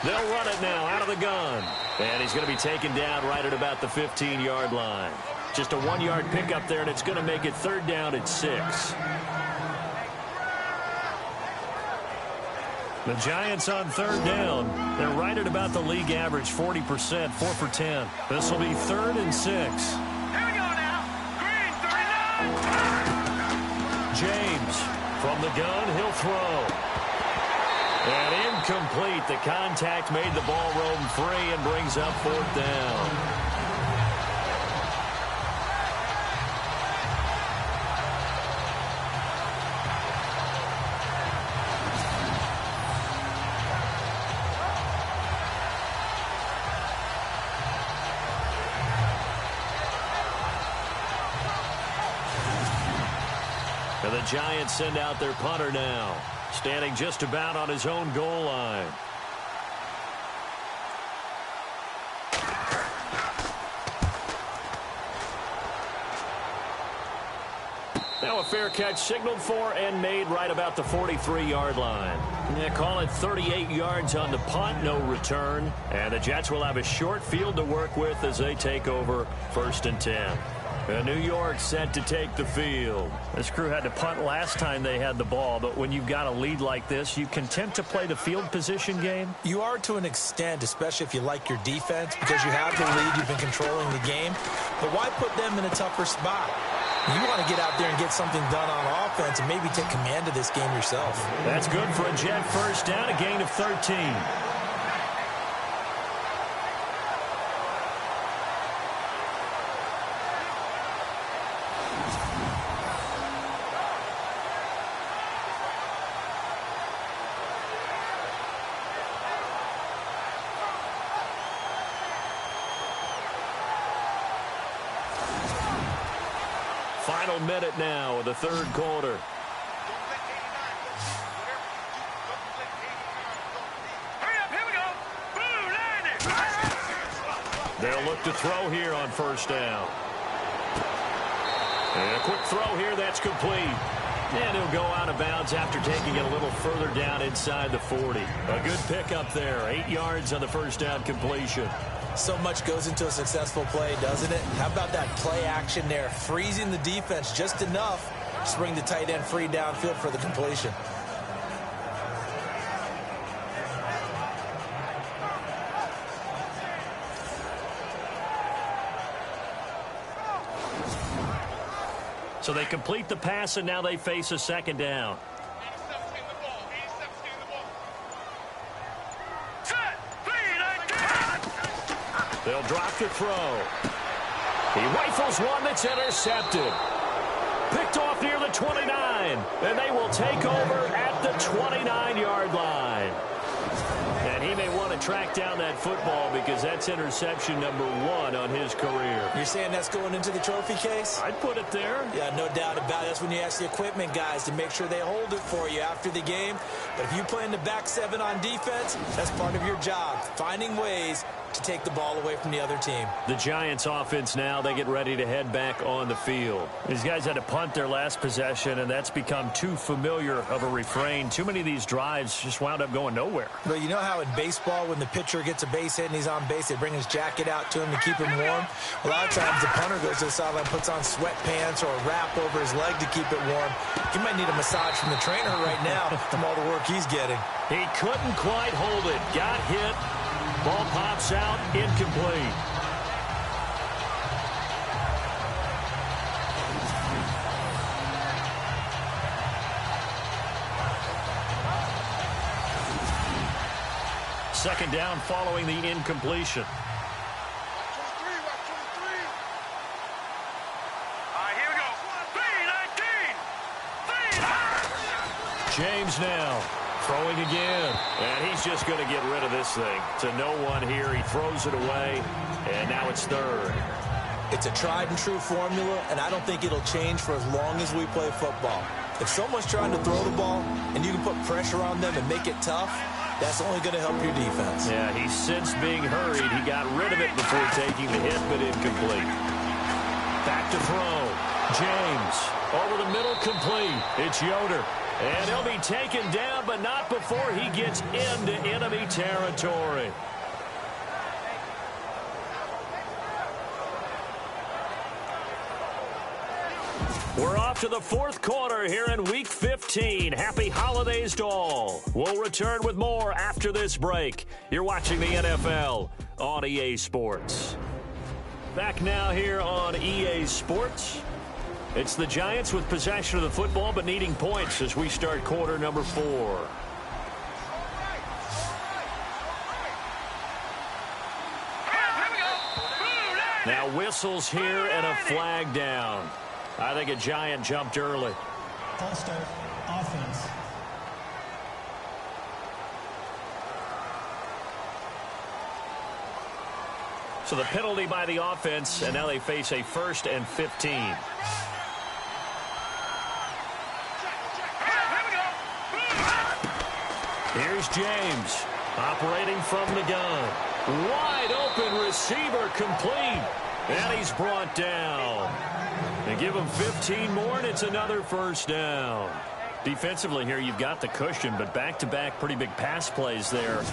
They'll run it now out of the gun. And he's going to be taken down right at about the 15-yard line. Just a 1-yard pickup there, and it's going to make it 3rd down at 6. The Giants on 3rd down. They're right at about the league average, 40%, 4 for 10. This will be 3rd and 6. Here we go now. Green 39! James from the gun, he'll throw. And incomplete. The contact made the ball roam free and brings up 4th down. And the Giants send out their punter now, standing just about on his own goal line. Now a fair catch signaled for and made right about the 43-yard line. Yeah, call it 38 yards on the punt, no return. And the Jets will have a short field to work with as they take over 1st and 10. New York set to take the field. This crew had to punt last time they had the ball, but when you've got a lead like this, you content to play the field position game? You are to an extent, especially if you like your defense, because you have the lead, you've been controlling the game. But why put them in a tougher spot? You want to get out there and get something done on offense and maybe take command of this game yourself. That's good for a Jet first down, a gain of 13. Final minute now of the 3rd quarter. Hurry up, here we go. Boom, landed. They'll look to throw here on 1st down. And a quick throw here, that's complete. And he'll go out of bounds after taking it a little further down inside the 40. A good pickup there, 8 yards on the 1st down completion. So much goes into a successful play, doesn't it? How about that play action there? Freezing the defense just enough to bring the tight end free downfield for the completion. So they complete the pass, and now they face a 2nd down. They'll drop the throw. He rifles one that's intercepted. Picked off near the 29. And they will take over at the 29-yard line. And he may want to track down that football because that's interception number 1 on his career. You're saying that's going into the trophy case? I'd put it there. Yeah, no doubt about it. That's when you ask the equipment guys to make sure they hold it for you after the game. But if you play in the back 7 on defense, that's part of your job, finding ways to take the ball away from the other team. The Giants offense now, they get ready to head back on the field. These guys had to punt their last possession, and that's become too familiar of a refrain. Too many of these drives just wound up going nowhere. But you know how in baseball, when the pitcher gets a base hit and he's on base, they bring his jacket out to him to keep him warm? A lot of times the punter goes to the sideline, puts on sweatpants or a wrap over his leg to keep it warm. He might need a massage from the trainer right now from all the work he's getting. He couldn't quite hold it. Got hit. Ball pops out, incomplete. Second down following the incompletion. Here we go. 3-19. James now throwing again. And he's just going to get rid of this thing. To no one here. He throws it away. And now it's 3rd. It's a tried and true formula, and I don't think it'll change for as long as we play football. If someone's trying to throw the ball and you can put pressure on them and make it tough, that's only going to help your defense. Yeah, he sensed being hurried. He got rid of it before taking the hit, but incomplete. Back to throw. James over the middle, complete. It's Yoder. And he'll be taken down, but not before he gets into enemy territory. We're off to the 4th quarter here in Week 15. Happy holidays to all. We'll return with more after this break. You're watching the NFL on EA Sports. Back now here on EA Sports. It's the Giants with possession of the football but needing points as we start quarter number 4. Now whistles here and a flag down. I think a Giant jumped early. False start, offense. So the penalty by the offense, and now they face a 1st and 15. Here's James operating from the gun. Wide open receiver complete. And he's brought down. They give him 15 more, and it's another first down. Defensively here, you've got the cushion, but back-to-back pretty big pass plays there.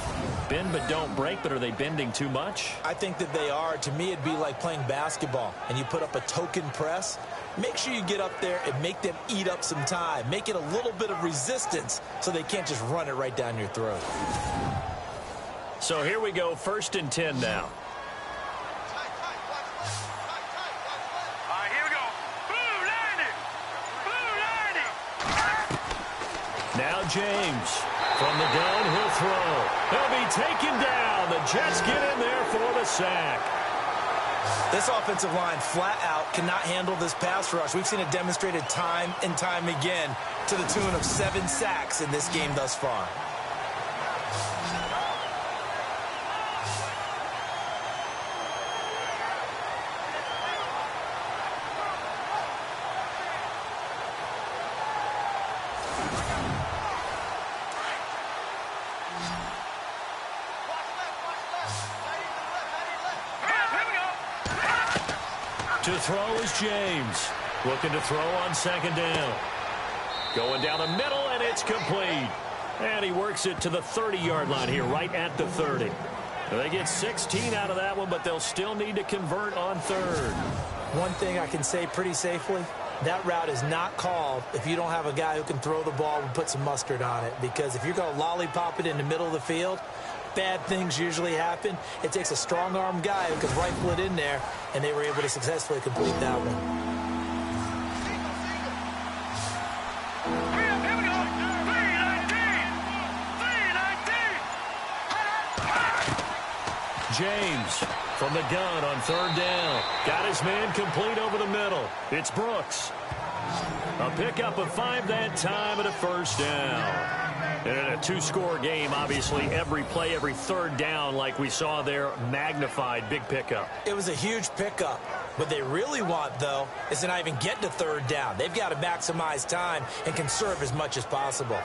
Bend but don't break, but are they bending too much? I think that they are. To me, it'd be like playing basketball, and you put up a token press. Make sure you get up there and make them eat up some time. Make it a little bit of resistance so they can't just run it right down your throat. So here we go, 1st and 10 now. Now James from the gun, he'll throw. He'll be taken down. The Jets get in there for the sack. This offensive line flat out cannot handle this pass rush. We've seen it demonstrated time and time again to the tune of 7 sacks in this game thus far. To throw is James. Looking to throw on 2nd down. Going down the middle, and it's complete. And he works it to the 30-yard line here, right at the 30. They get 16 out of that one, but they'll still need to convert on 3rd. One thing I can say pretty safely, that route is not called if you don't have a guy who can throw the ball and put some mustard on it. Because if you're going to lollipop it in the middle of the field, bad things usually happen. It takes a strong-arm guy who can rifle it in there, and they were able to successfully complete that one. Here we go. 319. James from the gun on 3rd down. Got his man complete over the middle. It's Brooks. A pickup of 5 that time and a first down. And in a 2-score game, obviously, every play, every 3rd down, like we saw there, magnified, big pickup. It was a huge pickup. What they really want, though, is to not even get to 3rd down. They've got to maximize time and conserve as much as possible.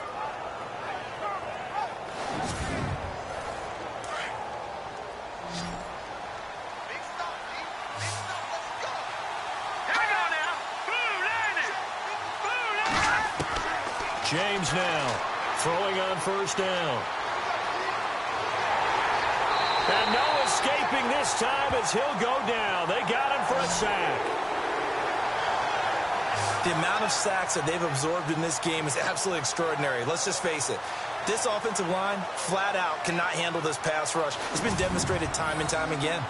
James now throwing on 1st down. And no escaping this time as he'll go down. They got him for a sack. The amount of sacks that they've absorbed in this game is absolutely extraordinary. Let's just face it. This offensive line, flat out, cannot handle this pass rush. It's been demonstrated time and time again.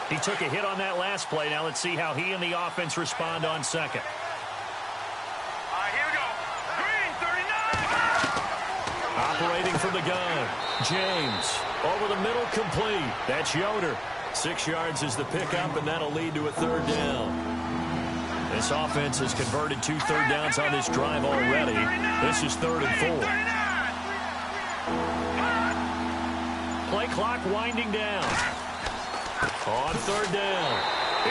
He took a hit on that last play. Now let's see how he and the offense respond on 2nd. Here we go. Green 39. Operating from the gun. James over the middle, complete. That's Yoder. 6 yards is the pickup, and that'll lead to a 3rd down. This offense has converted 2 3rd downs on this drive already. This is 3rd and 4. Play clock winding down. On 3rd down,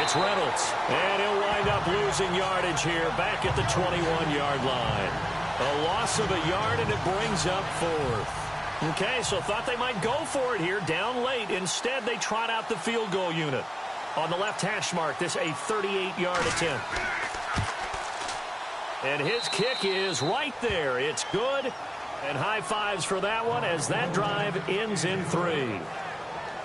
it's Reynolds, and he'll wind up losing yardage here back at the 21-yard line. A loss of a yard, and it brings up 4th. Okay, so thought they might go for it here, down late. Instead, they trot out the field goal unit. On the left hash mark, this a 38-yard attempt. And his kick is right there. It's good, and high fives for that one as that drive ends in 3.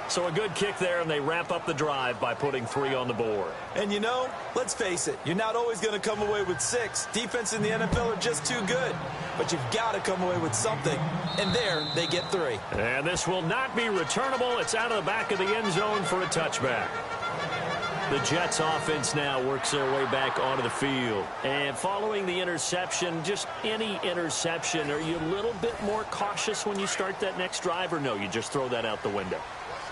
So a good kick there, and they wrap up the drive by putting 3 on the board. And you know, let's face it, you're not always going to come away with 6. Defense in the NFL are just too good. But you've got to come away with something. And there, they get 3. And this will not be returnable. It's out of the back of the end zone for a touchback. The Jets offense now works their way back onto the field. And following the interception, just any interception, are you a little bit more cautious when you start that next drive, or no, you just throw that out the window?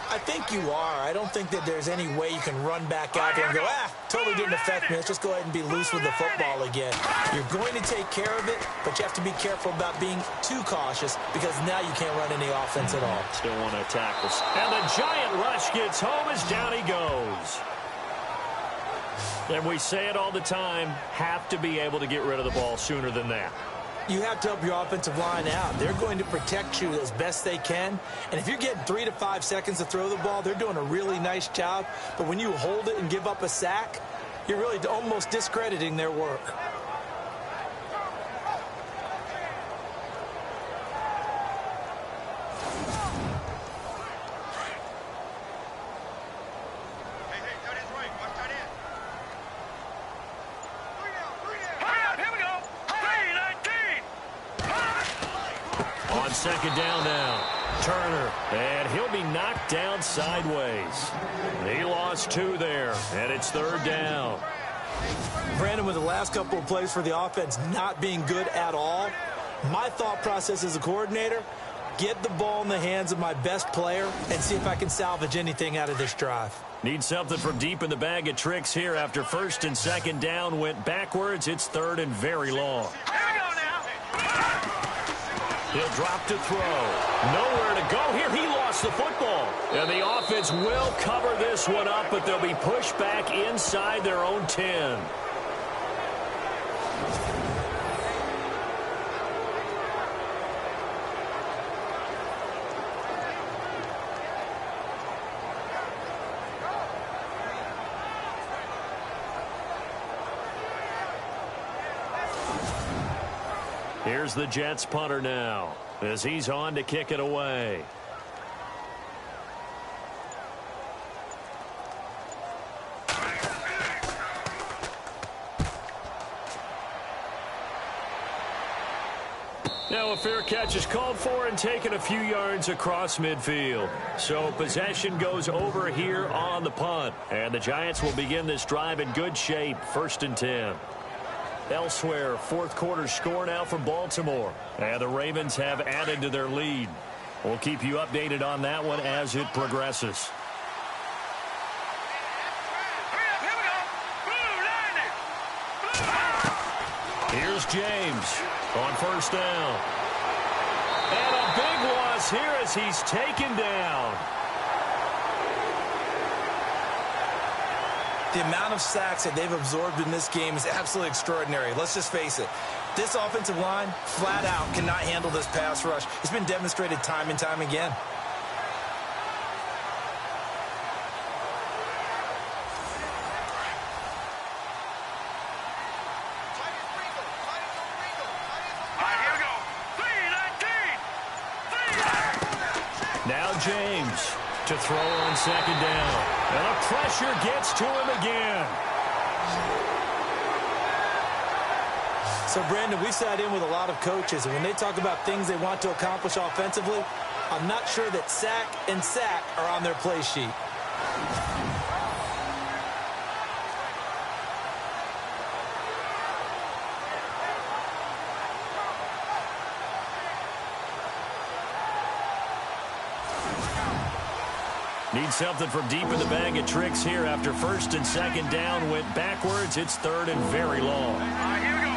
I think you are. I don't think that there's any way you can run back out there and go, totally didn't affect me. Let's just go ahead and be loose with the football again. You're going to take care of it, but you have to be careful about being too cautious because now you can't run any offense at all. Still want to tackle. And the Giant rush gets home as down he goes. And we say it all the time, have to be able to get rid of the ball sooner than that. You have to help your offensive line out. They're going to protect you as best they can. And if you're getting 3 to 5 seconds to throw the ball, they're doing a really nice job. But when you hold it and give up a sack, you're really almost discrediting their work. Second down now. Turner, and he'll be knocked down sideways. He lost 2 there, and it's 3rd down. Brandon, with the last couple of plays for the offense not being good at all, my thought process as a coordinator, get the ball in the hands of my best player and see if I can salvage anything out of this drive. Need something from deep in the bag of tricks here after 1st and 2nd down went backwards. It's 3rd and very long. He'll drop to throw. Nowhere to go here. He lost the football. And the offense will cover this one up, but they'll be pushed back inside their own 10. Here's the Jets punter now as he's on to kick it away. Now a fair catch is called for and taken a few yards across midfield. So possession goes over here on the punt. And the Giants will begin this drive in good shape, 1st and 10. Elsewhere, 4th quarter score now for Baltimore. And the Ravens have added to their lead. We'll keep you updated on that one as it progresses. Here's James on 1st down. And a big loss here as he's taken down. The amount of sacks that they've absorbed in this game is absolutely extraordinary. Let's just face it. This offensive line, flat out, cannot handle this pass rush. It's been demonstrated time and time again. Now James to throw on 2nd down. And the pressure gets to him again. So, Brandon, we sat in with a lot of coaches, and when they talk about things they want to accomplish offensively, I'm not sure that sack and sack are on their play sheet. Need something from deep in the bag of tricks here after 1st and 2nd down went backwards. It's 3rd and very long. Here we go.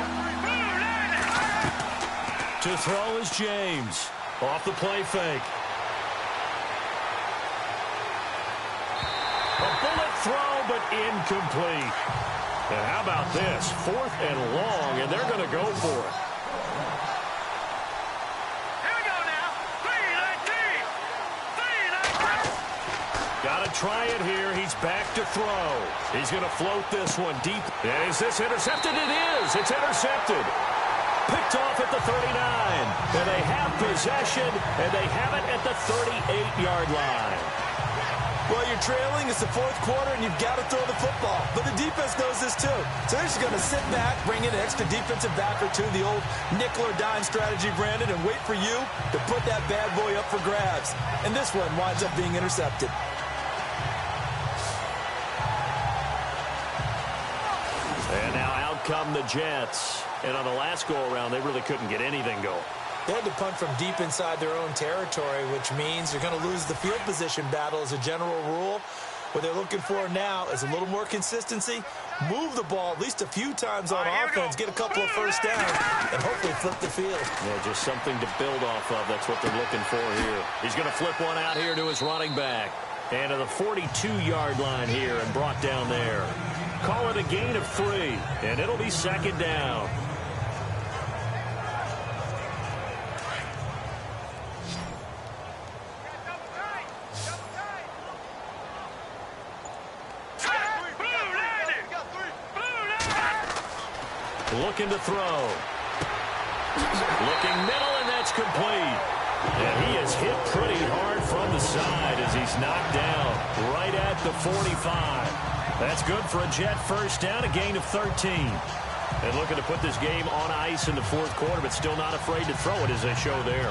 To throw is James. Off the play fake. A bullet throw, but incomplete. And how about this? 4th and long, and they're going to go for it. Try it here. He's back to throw. He's going to float this one deep. And is this intercepted? It is. It's intercepted. Picked off at the 39. And they have possession, and they have it at the 38-yard line. Well, you're trailing. It's the 4th quarter, and you've got to throw the football. But the defense knows this, too. So they're just going to sit back, bring in an extra defensive back or two, the old nickel or dime strategy, Brandon, and wait for you to put that bad boy up for grabs. And this one winds up being intercepted. And now out come the Jets. And on the last go-around, they really couldn't get anything going. They had to punt from deep inside their own territory, which means they're going to lose the field position battle as a general rule. What they're looking for now is a little more consistency, move the ball at least a few times on offense, get a couple of first downs, and hopefully flip the field. Yeah, just something to build off of. That's what they're looking for here. He's going to flip one out here to his running back. And to the 42-yard line here and brought down there. Call it a gain of 3, and it'll be second down. Looking to throw. Looking middle, and that's complete. And he is hit pretty hard from the side as he's knocked down right at the 45. That's good for a Jet first down, a gain of 13. And looking to put this game on ice in the fourth quarter, but still not afraid to throw it as they show there.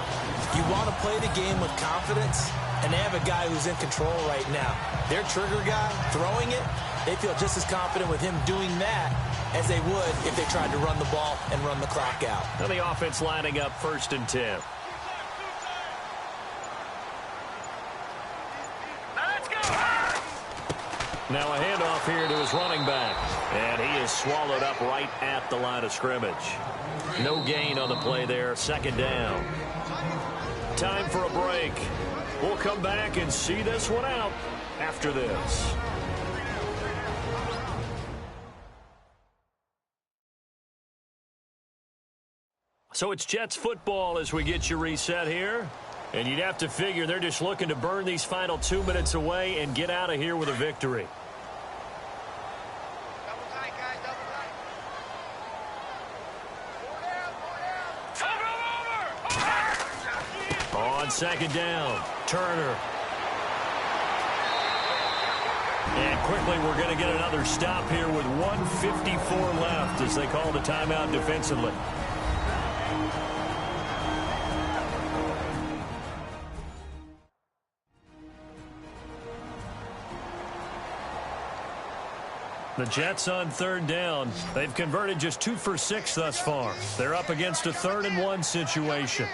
You want to play the game with confidence, and they have a guy who's in control right now. Their trigger guy, throwing it, they feel just as confident with him doing that as they would if they tried to run the ball and run the clock out. And the offense lining up 1st and 10. Now a handoff here to his running back. And he is swallowed up right at the line of scrimmage. No gain on the play there. Second down. Time for a break. We'll come back and see this one out after this. So it's Jets football as we get you reset here. And you'd have to figure they're just looking to burn these final 2 minutes away and get out of here with a victory. On second down, Turner. And quickly we're going to get another stop here with 1:54 left as they call the timeout defensively. The Jets on third down. They've converted just 2 for 6 thus far. They're up against a 3rd and 1 situation.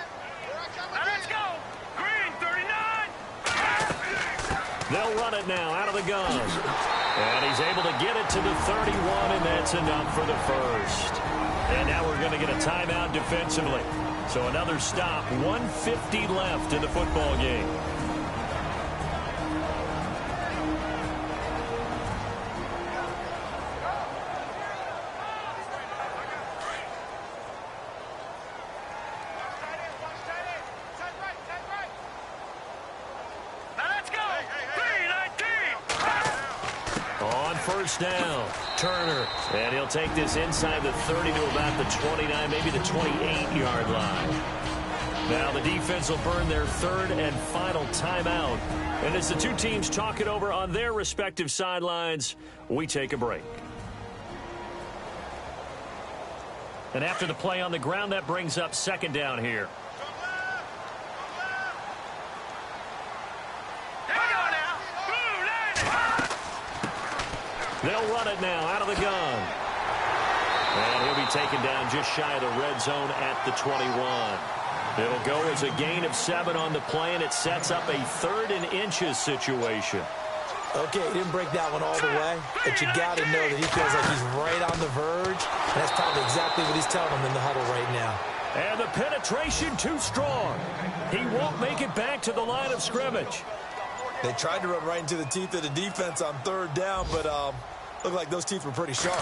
Let's go. Green 39. They'll run it now out of the gun. And he's able to get it to the 31, and that's enough for the first. And now we're going to get a timeout defensively. So another stop, 1:50 left in the football game. First down, Turner, and he'll take this inside the 30 to about the 29, maybe the 28-yard line. Now the defense will burn their 3rd and final timeout. And as the two teams talk it over on their respective sidelines, we take a break. And after the play on the ground, that brings up second down here. They'll run it now out of the gun. And he'll be taken down just shy of the red zone at the 21. It'll go as a gain of 7 on the play, and it sets up a 3rd and inches situation. Okay, he didn't break that one all the way, but you got to know that he feels like he's right on the verge, and that's probably exactly what he's telling them in the huddle right now. And the penetration too strong. He won't make it back to the line of scrimmage. They tried to run right into the teeth of the defense on 3rd down, but looked like those teeth were pretty sharp.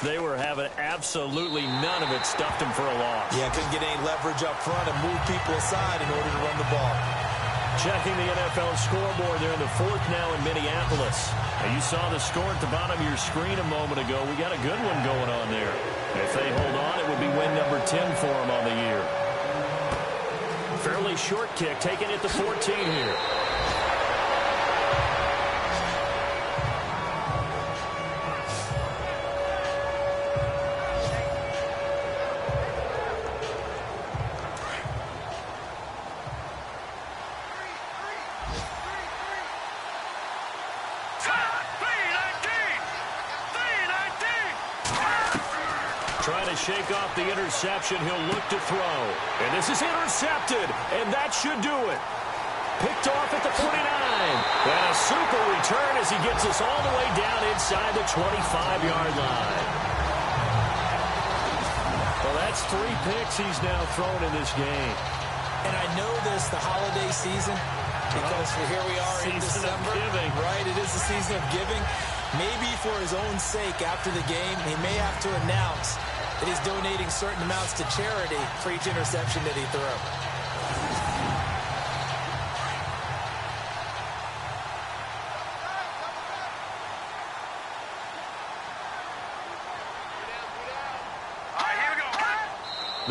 They were having absolutely none of it, stuffed him for a loss. Yeah, couldn't get any leverage up front and move people aside in order to run the ball. Checking the NFL scoreboard there in the 4th now in Minneapolis. And you saw the score at the bottom of your screen a moment ago. We got a good one going on there. If they hold on, it would be win number 10 for them on the year. Fairly short kick, taken at the 14 here. Trying to shake off the interception. He'll look to throw. And this is intercepted. And that should do it. Picked off at the 49. And a super return as he gets us all the way down inside the 25-yard line. Well, that's 3 picks he's now thrown in this game. And I know this, the holiday season, because here we are in December. Right, it is the season of giving. Maybe for his own sake after the game, he may have to announce that he's donating certain amounts to charity for each interception that he threw.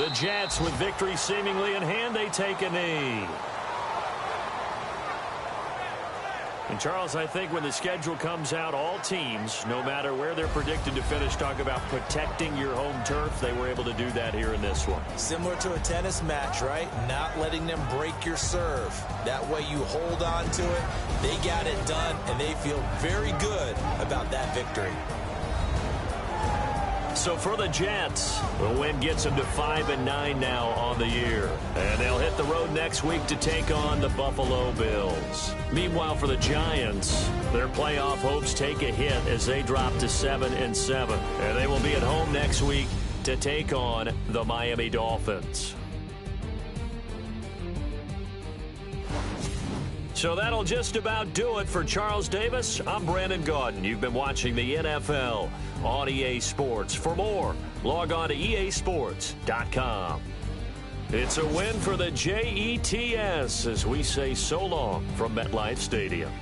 The Jets, with victory seemingly in hand, they take a knee. And, Charles, I think when the schedule comes out, all teams, no matter where they're predicted to finish, talk about protecting your home turf. They were able to do that here in this one. Similar to a tennis match, right? Not letting them break your serve. That way you hold on to it. They got it done, and they feel very good about that victory. So for the Jets, the win gets them to 5-9 now on the year. And they'll hit the road next week to take on the Buffalo Bills. Meanwhile, for the Giants, their playoff hopes take a hit as they drop to 7-7. And they will be at home next week to take on the Miami Dolphins. So that'll just about do it for Charles Davis. I'm Brandon Gaudin. You've been watching the NFL on EA Sports. For more, log on to easports.com. It's a win for the Jets as we say so long from MetLife Stadium.